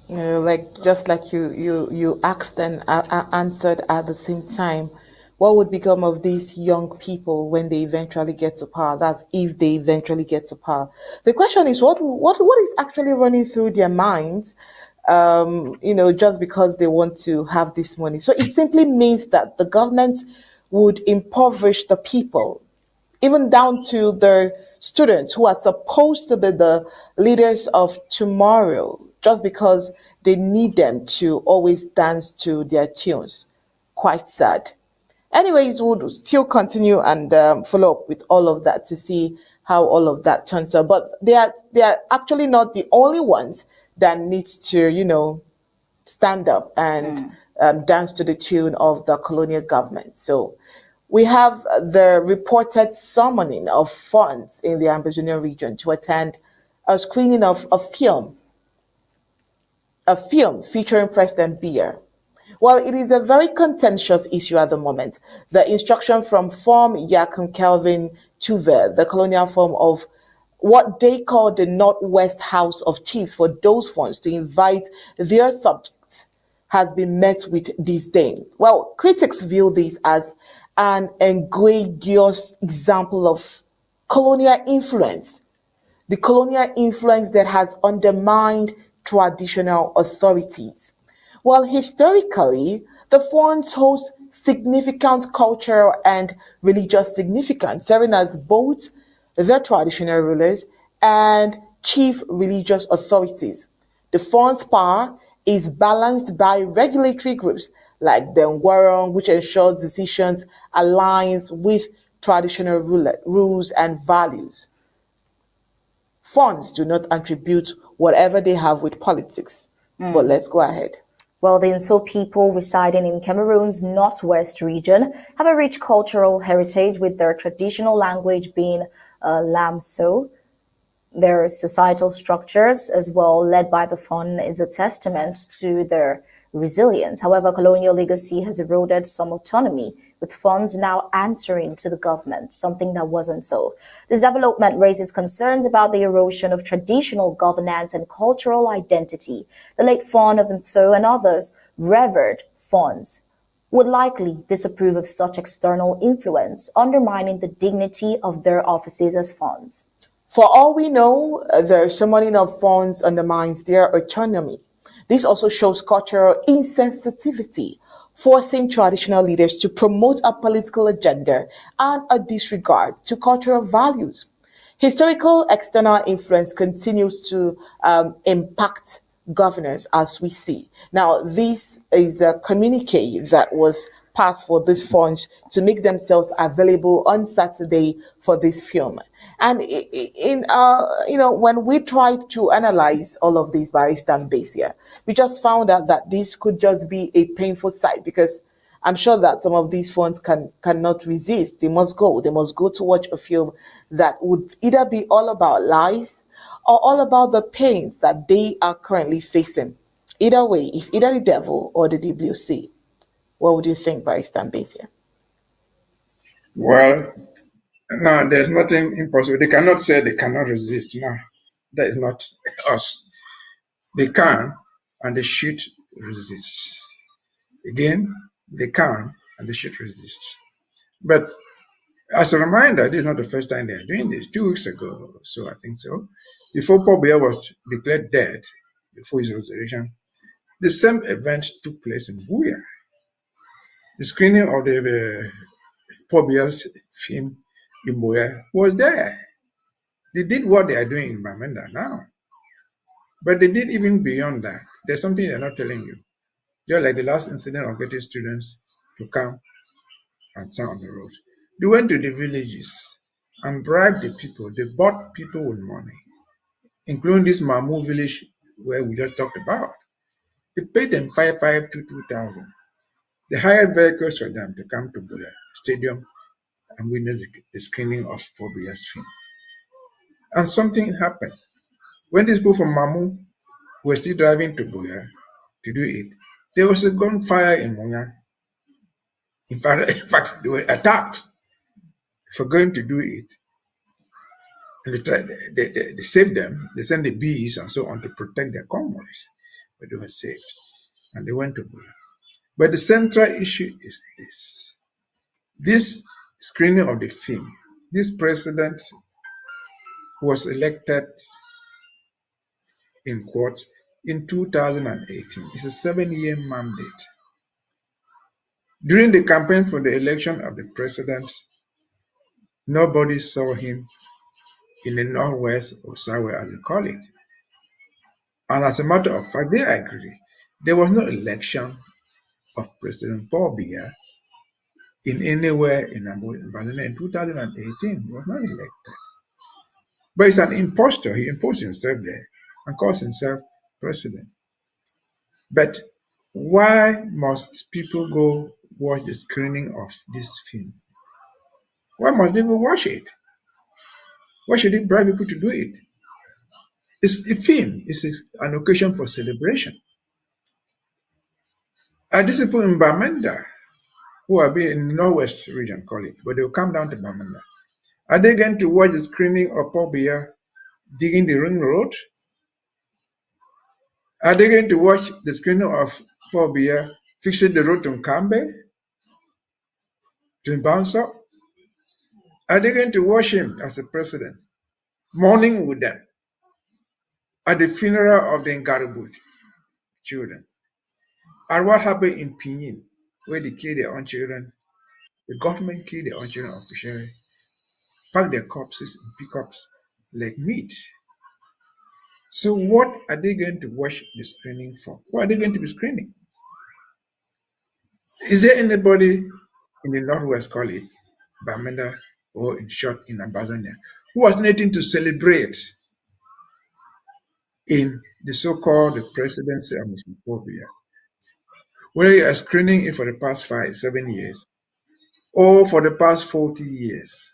Like just like you asked and answered at the same time, what would become of these young people when they eventually get to power? That's if they eventually get to power. The question is, what is actually running through their minds just because they want to have this money. So it simply means that the government would impoverish the people, even down to the students who are supposed to be the leaders of tomorrow, just because they need them to always dance to their tunes. Quite sad. Anyways, we'll still continue and follow up with all of that to see how all of that turns out. But they are actually not the only ones that needs to, stand up and dance to the tune of the colonial government. So we have the reported summoning of Fons in the Ambazonia region to attend a screening of a film featuring President Biya. Well, it is a very contentious issue at the moment. The instruction from Form Yakum Kelvin Tuve, the colonial form of what they call the Northwest House of Chiefs for those funds to invite their subjects, has been met with disdain. Well, critics view this as an egregious example of colonial influence, the colonial influence that has undermined traditional authorities. Well, historically, the Fons host significant cultural and religious significance, serving as both the traditional rulers and chief religious authorities. The Fons power is balanced by regulatory groups like the Ngwarong, which ensures decisions aligns with traditional rules and values. Funds do not attribute whatever they have with politics. But let's go ahead. Well, the Nso people residing in Cameroon's northwest region have a rich cultural heritage, with their traditional language being Lamso. Their societal structures, as well led by the Fon, is a testament to their resilience. However, colonial legacy has eroded some autonomy, with funds now answering to the government, something that wasn't so. This development raises concerns about the erosion of traditional governance and cultural identity. The late Fon of Nso and others revered Fons would likely disapprove of such external influence, undermining the dignity of their offices as Fons. For all we know, the summoning of Fons undermines their autonomy. This also shows cultural insensitivity, forcing traditional leaders to promote a political agenda and a disregard to cultural values. Historical external influence continues to impact governors, as we see. Now, this is a communique that was passed for these funds to make themselves available on Saturday for this film. And when we tried to analyze all of these, Barrister Mbeseha, we just found out that this could just be a painful sight, because I'm sure that some of these funds cannot resist. They must go to watch a film that would either be all about lies or all about the pains that they are currently facing. Either way, it's either the devil or the WC. What would you think, Barrister Mbeseha? Well, no, there's nothing impossible. They cannot say they cannot resist. No, that is not us. They can, and they should resist. Again, they can, and they should resist. But as a reminder, this is not the first time they are doing this. 2 weeks ago, so I think so, before Paul Biya was declared dead, before his resurrection, the same event took place in Buya. The screening of the Paul Biya's film in Buya was there. They did what they are doing in Bamenda now. But they did even beyond that. There's something they're not telling you. Just like the last incident of getting students to come and stand on the road. They went to the villages and bribed the people. They bought people with money, including this Mamu village where we just talked about. They paid them 5,500 to 2,000. They hired vehicles for them to come to the stadium and witness the screening of Phobia's film. And something happened. When these people from Mamu were still driving to Buya to do it, there was a gunfire in Munya. In fact, they were attacked for going to do it. And they saved them. They sent the bees and so on to protect their convoys. But they were saved. And they went to Buya. But the central issue is this. This screening of the film, this president was elected, in quotes, in 2018. It's a 7-year mandate. During the campaign for the election of the president, nobody saw him in the Northwest or Southwest, as they call it. And as a matter of fact, they agree. There was no election of President Paul Biya in anywhere in Ambazonia in 2018. He was not elected. But he's an impostor. He imposed himself there and calls himself president. But why must people go watch the screening of this film? Why must they go watch it? Why should they bribe people to do it? It's a film. It's an occasion for celebration. And these people in Bamenda, who are being in the Northwest region, call it, but they'll come down to Bamenda. Are they going to watch the screening of Paul Biya digging the ring road? Are they going to watch the screening of Paul Biya fixing the road to Nkambe, to Mbanso? Are they going to watch him as a president, mourning with them at the funeral of the Ngaribu children? And what happened in Pinyin, where they killed their own children? The government killed their own children officially, packed their corpses in pickups like meat. So what are they going to watch the screening for? What are they going to be screening? Is there anybody in the Northwest, call it Bamenda, or in short in Ambazonia, who has anything to celebrate in the so-called presidency of Mr. Biya? Whether you are screening it for the past 5-7 years, or for the past 40 years,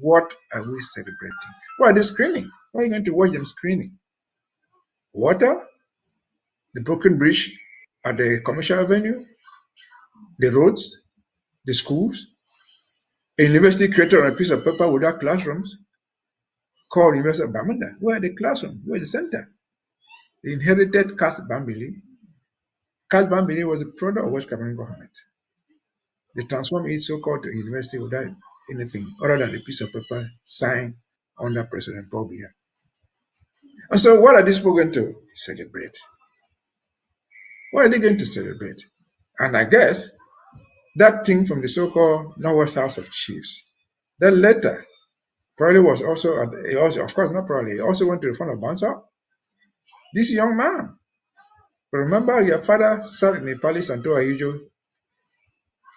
what are we celebrating? What are they screening? Why are you going to watch them screening? Water? The broken bridge at the commercial avenue? The roads? The schools? A university created on a piece of paper without classrooms called University of Bamenda. Where are the classrooms? Where is the center? They inherited Cas Bambili. Cas Bambili was the product of West Cameroon government. They transformed it so-called to a university without anything other than a piece of paper signed under President Paul Biya. And so what are these people going to celebrate? What are they going to celebrate? And I guess that thing from the so-called Northwest House of Chiefs, that letter probably was also, of course, not probably, he also went to the front of Bansa. This young man. But remember, your father sat in the palace and told Ahijo,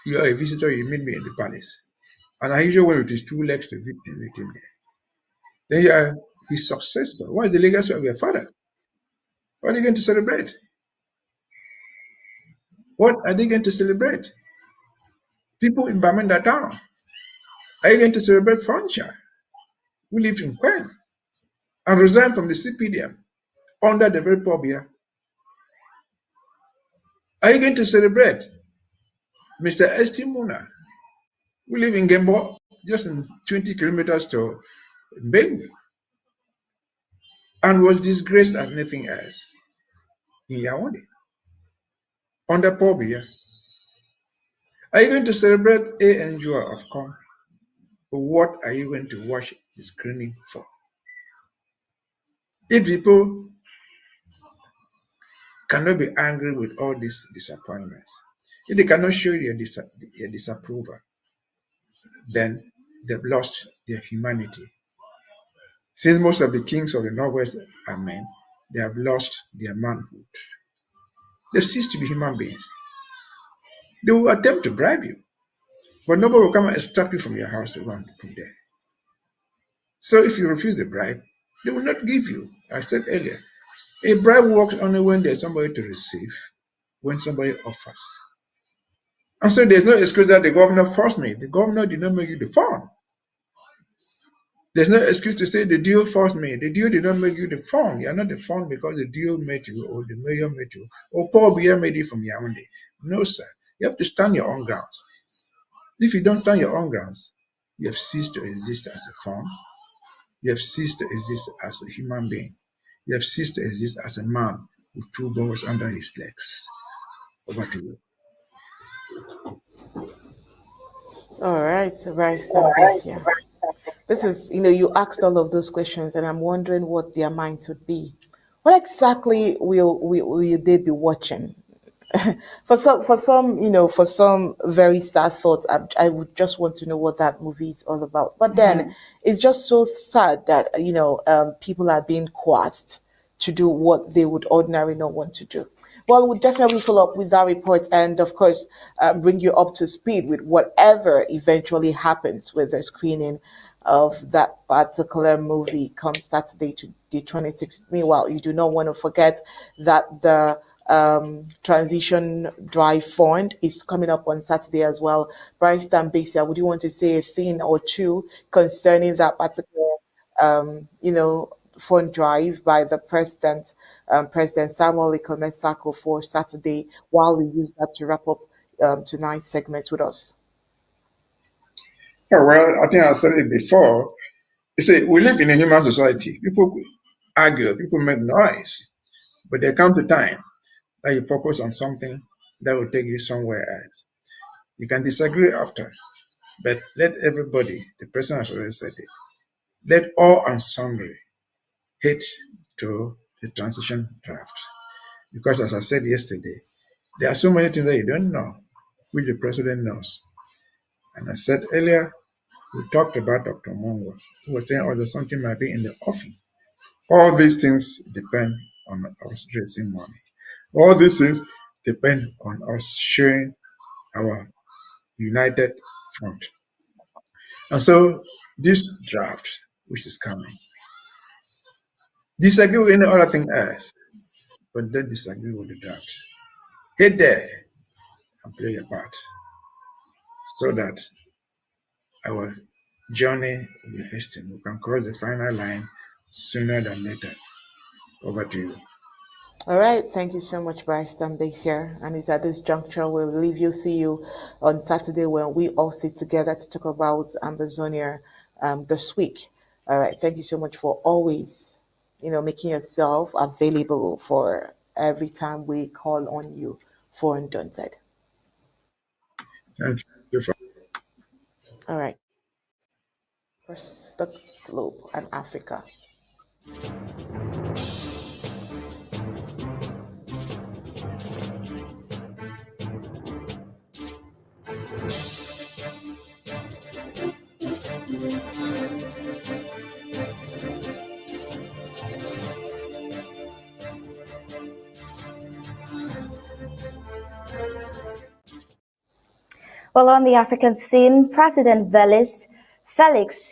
you are a visitor, you meet me in the palace. And Ahijo went with his 2 legs to meet him there. Then you are his successor. What is the legacy of your father? What are you going to celebrate? What are they going to celebrate? People in Bamenda town. Are you going to celebrate Frontier, who lived in Quen and resigned from the CPDM under the very Paul Biya? Are you going to celebrate Mr. S.T. Muna, who live in Gembo, just in 20 kilometers to Bengu, and was disgraced as anything else in Yaoundé under Paul Biya? Are you going to celebrate A. Njua of Com? Or what are you going to watch the screening for? If people cannot be angry with all these disappointments, if they cannot show their disapproval, then they've lost their humanity. Since most of the kings of the Northwest are men, they have lost their manhood. They've ceased to be human beings. They will attempt to bribe you, but nobody will come and extract you from your house to run from there. So if you refuse the bribe, they will not give you. I said earlier, a bribe works only when there's somebody to receive, when somebody offers. And so there's no excuse that the governor forced me. The governor did not make you the phone. There's no excuse to say the deal forced me. The deal did not make you the phone. You're not the phone because the deal made you, or the mayor made you, or Paul Biya made you from Yaoundé. No, sir. You have to stand your own grounds. If you don't stand your own grounds, you have ceased to exist as a phone. You have ceased to exist as a human being. You have ceased to exist as a man with 2 balls under his legs. Over to you. All right, Barrister Mbeseha. This is, you asked all of those questions, and I'm wondering what their minds would be What exactly will they be watching? For some very sad thoughts, I would just want to know what that movie is all about. But then it's just so sad that people are being coerced to do what they would ordinarily not want to do. Well, we'll definitely follow up with that report and, of course, bring you up to speed with whatever eventually happens with the screening of that particular movie come Saturday to the 26th. Meanwhile, you do not want to forget that the Transition Drive Fund is coming up on Saturday as well. Barrister Mbeseha, would you want to say a thing or two concerning that particular, fund drive by the president, President Samuel Ikonesako for Saturday, while we use that to wrap up tonight's segment with us? Oh, well, I think I said it before. You see, we live in a human society. People argue, people make noise, but there comes a time that you focus on something that will take you somewhere else. You can disagree after, but let everybody, the president has already said it, let all and sundry hit to the transition draft. Because as I said yesterday, there are so many things that you don't know, which the president knows. And I said earlier, we talked about Dr. Mongo, who was saying, oh, there's something might be in the offing. All these things depend on us raising money. All these things depend on us showing our united front. And so this draft, which is coming, disagree with any other thing else, but don't disagree with the draft. Get there and play your part so that our journey will be hastened. We can cross the final line sooner than later. Over to you. All right, thank you so much, Barrister Mbeseha. And it's at this juncture we'll see you on Saturday when we all sit together to talk about Ambazonia this week. All right, thank you so much for always, making yourself available for every time we call on you for Undaunted. Thank you for All right, across the globe and Africa. Well, on the African scene, President Felix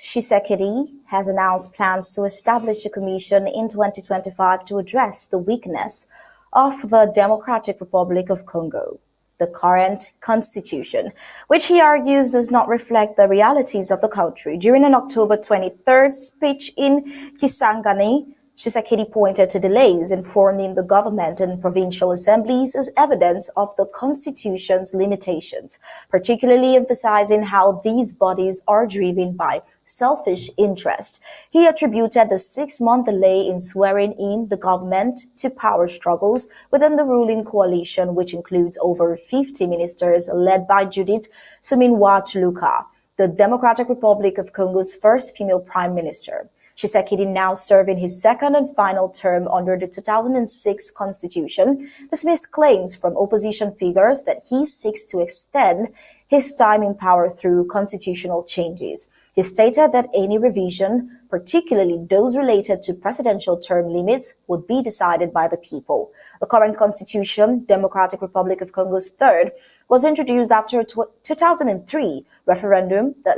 Tshisekedi has announced plans to establish a commission in 2025 to address the weakness of the Democratic Republic of Congo. The current constitution, which he argues does not reflect the realities of the country. During an October 23rd speech in Kisangani, Tshisekedi pointed to delays in forming the government and provincial assemblies as evidence of the constitution's limitations, particularly emphasizing how these bodies are driven by selfish interest. He attributed the 6-month delay in swearing in the government to power struggles within the ruling coalition, which includes over 50 ministers led by Judith Suminwa Tuluka, the Democratic Republic of Congo's first female prime minister. Tshisekedi, now serving his second and final term under the 2006 constitution, dismissed claims from opposition figures that he seeks to extend his time in power through constitutional changes. He stated that any revision, particularly those related to presidential term limits, would be decided by the people. The current constitution, Democratic Republic of Congo's third, was introduced after a 2003 referendum that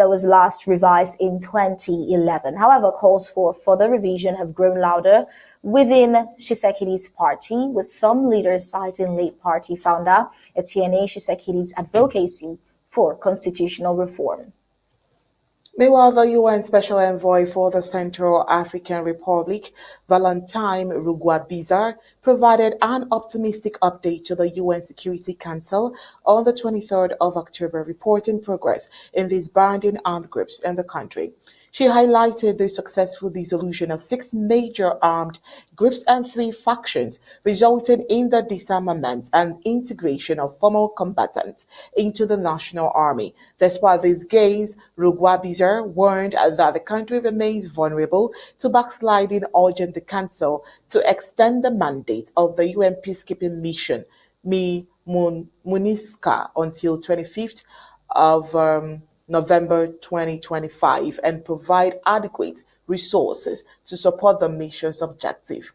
was last revised in 2011. However, calls for further revision have grown louder within Tshisekedi's party, with some leaders citing late party founder Etienne Tshisekedi's advocacy for constitutional reform. Meanwhile, the UN Special Envoy for the Central African Republic, Valentine Rugwabiza, provided an optimistic update to the UN Security Council on the 23rd of October, reporting progress in disbanding armed groups in the country. She highlighted the successful dissolution of 6 major armed groups and 3 factions, resulting in the disarmament and integration of former combatants into the national army. Despite these gains, Rugwabizer warned that the country remains vulnerable to backsliding, urging the Council to extend the mandate of the UN peacekeeping mission, MONUSCA, until 25th of November 2025 and provide adequate resources to support the mission's objective.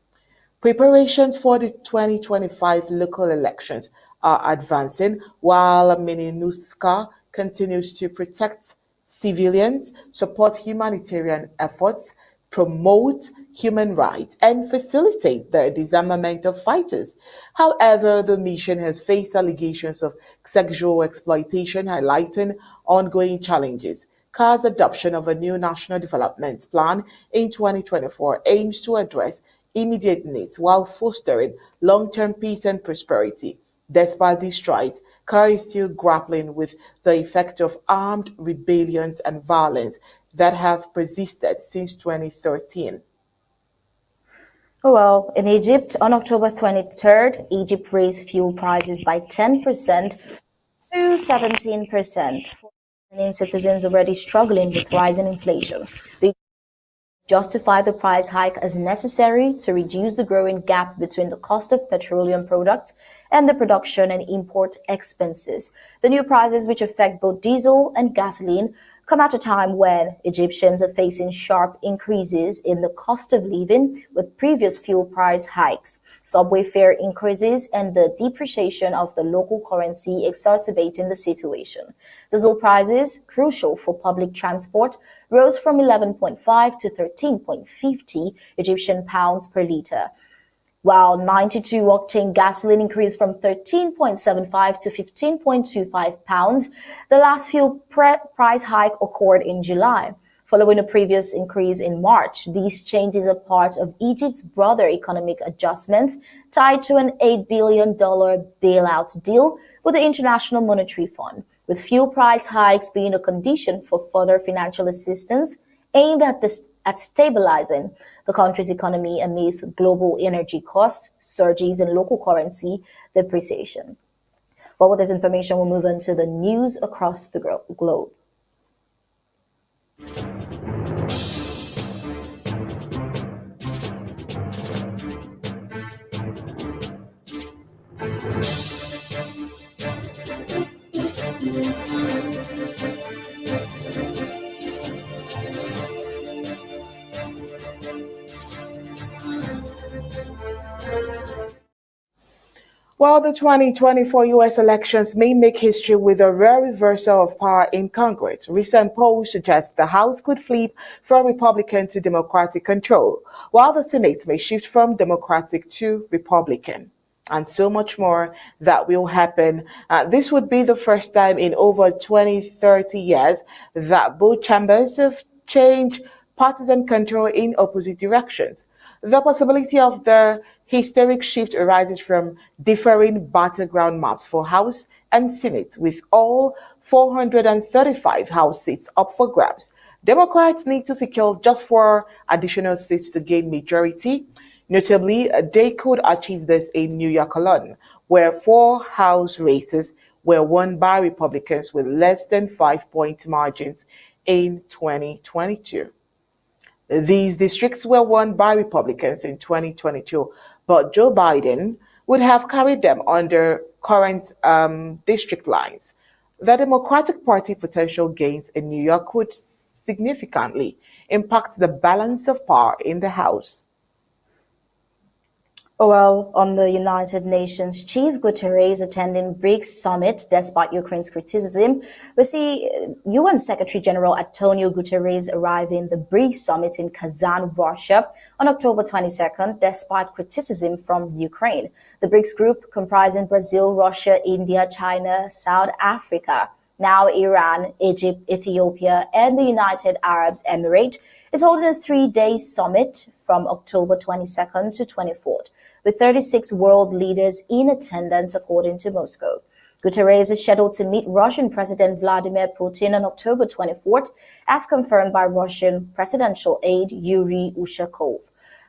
Preparations for the 2025 local elections are advancing while MONUSCA continues to protect civilians, support humanitarian efforts, promote human rights, and facilitate the disarmament of fighters. However, the mission has faced allegations of sexual exploitation, highlighting ongoing challenges. CAR's adoption of a new national development plan in 2024 aims to address immediate needs while fostering long-term peace and prosperity. Despite these strides, CAR is still grappling with the effect of armed rebellions and violence that have persisted since 2013. Well, in Egypt, on October 23rd, Egypt raised fuel prices by 10% to 17%. For citizens already struggling with rising inflation. They justify the price hike as necessary to reduce the growing gap between the cost of petroleum products and the production and import expenses. The new prices, which affect both diesel and gasoline, come at a time when Egyptians are facing sharp increases in the cost of living with previous fuel price hikes, subway fare increases, and the depreciation of the local currency exacerbating the situation. Diesel prices, crucial for public transport, rose from 11.5 to 13.50 Egyptian pounds per litre, while 92-octane gasoline increased from 13.75 to 15.25 pounds. The last fuel price hike occurred in July, following a previous increase in March. These changes are part of Egypt's broader economic adjustment tied to an $8 billion bailout deal with the International Monetary Fund, with fuel price hikes being a condition for further financial assistance aimed at stabilizing the country's economy amidst global energy costs, surges in local currency depreciation. Well, with this information, we'll move on to the news across the globe. While the 2024 U.S. elections may make history with a rare reversal of power in Congress, recent polls suggest the House could flip from Republican to Democratic control, while the Senate may shift from Democratic to Republican. And so much more that will happen. This would be the first time in over 30 years that both chambers have changed partisan control in opposite directions. The possibility of the historic shift arises from differing battleground maps for House and Senate, with all 435 House seats up for grabs. Democrats need to secure just 4 additional seats to gain majority. Notably, they could achieve this in New York alone, where 4 House races were won by Republicans with less than 5-point margins in 2022. These districts were won by Republicans in 2022, but Joe Biden would have carried them under current district lines. The Democratic Party potential gains in New York would significantly impact the balance of power in the House. Well, on the United Nations, Chief Guterres attending BRICS summit despite Ukraine's criticism. We see UN Secretary General Antonio Guterres arriving the BRICS summit in Kazan, Russia on October 22nd despite criticism from Ukraine. The BRICS group, comprising Brazil, Russia, India, China, South Africa, now Iran, Egypt, Ethiopia, and the United Arab Emirates, is holding a 3-day summit from October 22nd to 24th, with 36 world leaders in attendance, according to Moscow. Guterres is scheduled to meet Russian President Vladimir Putin on October 24th, as confirmed by Russian presidential aide Yuri Ushakov.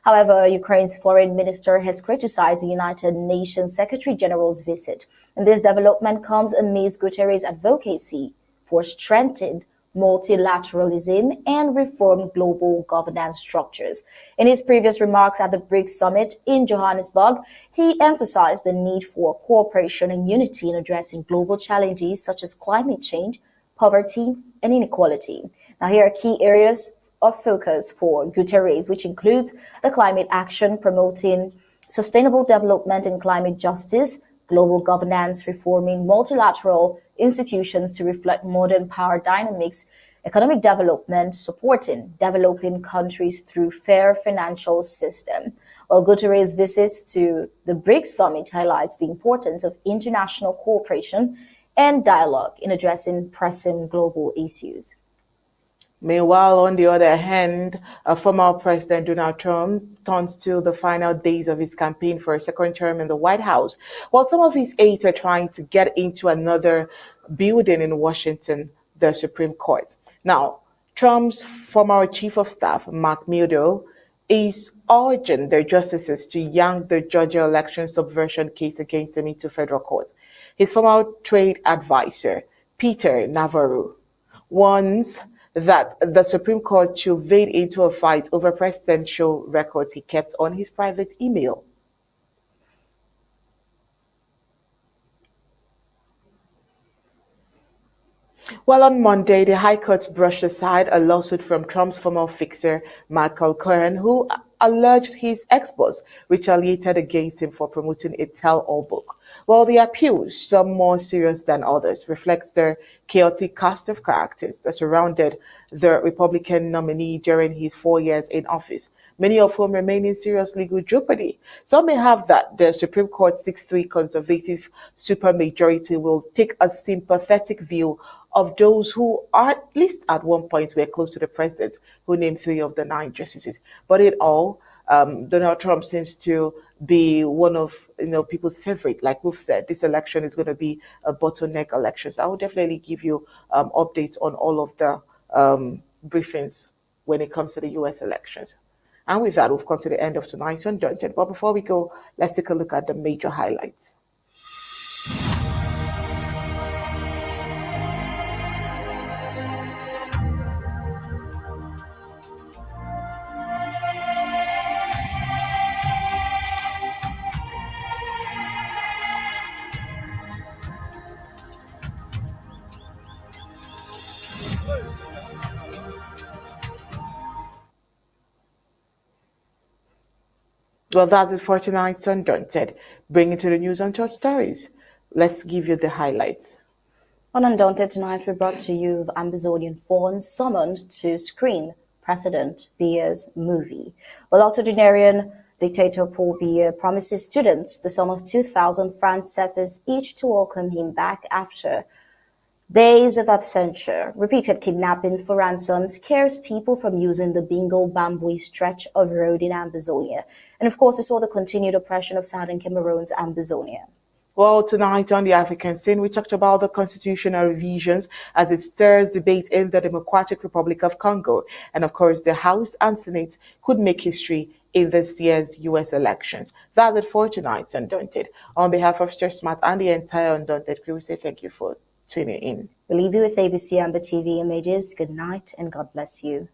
However, Ukraine's foreign minister has criticized the United Nations Secretary General's visit, and this development comes amidst Guterres' advocacy for strengthened multilateralism and reformed global governance structures. In his previous remarks at the BRICS summit in Johannesburg, he emphasized the need for cooperation and unity in addressing global challenges such as climate change, poverty, and inequality. Now, here are key areas of focus for Guterres, which includes the climate action, promoting sustainable development and climate justice, global governance, reforming multilateral institutions to reflect modern power dynamics, economic development, supporting developing countries through fair financial system. While Guterres' visits to the BRICS summit highlights the importance of international cooperation and dialogue in addressing pressing global issues. Meanwhile, on the other hand, former President Donald Trump turns to the final days of his campaign for a second term in the White House, while some of his aides are trying to get into another building in Washington, the Supreme Court. Now, Trump's former chief of staff, Mark Meadows, is urging the justices to yank the Georgia election subversion case against him into federal court. His former trade advisor, Peter Navarro, warns that the Supreme Court should wade into a fight over presidential records he kept on his private email. Well, on Monday, the High Court brushed aside a lawsuit from Trump's former fixer, Michael Cohen, who alleged his ex-boss retaliated against him for promoting a tell-all book. Well, the appeals, some more serious than others, reflects the chaotic cast of characters that surrounded the Republican nominee during his 4 years in office, many of whom remain in serious legal jeopardy. Some may have that the Supreme Court 6-3 conservative supermajority will take a sympathetic view of those who, at least at one point, were close to the president, who named 3 of the 9 justices. But in all, Donald Trump seems to be one of people's favorite. Like we've said, this election is going to be a bottleneck election. So I will definitely give you updates on all of the briefings when it comes to the U.S. elections. And with that, we've come to the end of tonight's Undaunted. But before we go, let's take a look at the major highlights. Well, that's it for tonight's Undaunted. Bringing to the news on top stories. Let's give you the highlights. On Undaunted tonight, we brought to you the Ambazonian Fons summoned to screen President Biya's movie. Well, octogenarian dictator Paul Biya promises students the sum of 2,000 francs CFAs each to welcome him back after days of absentia. Repeated kidnappings for ransom scares people from using the Bingo-Bambui stretch of road in Ambazonia. And of course, we saw the continued oppression of southern Cameroon's Ambazonia. Well, tonight on the African scene, we talked about the constitutional revisions as it stirs debate in the Democratic Republic of Congo. And of course, the House and Senate could make history in this year's U.S. elections. That's it for tonight's Undaunted. On behalf of Sir Smart and the entire Undaunted crew, we say thank you for tuning in. We leave you with ABC Amba TV images. Good night and God bless you.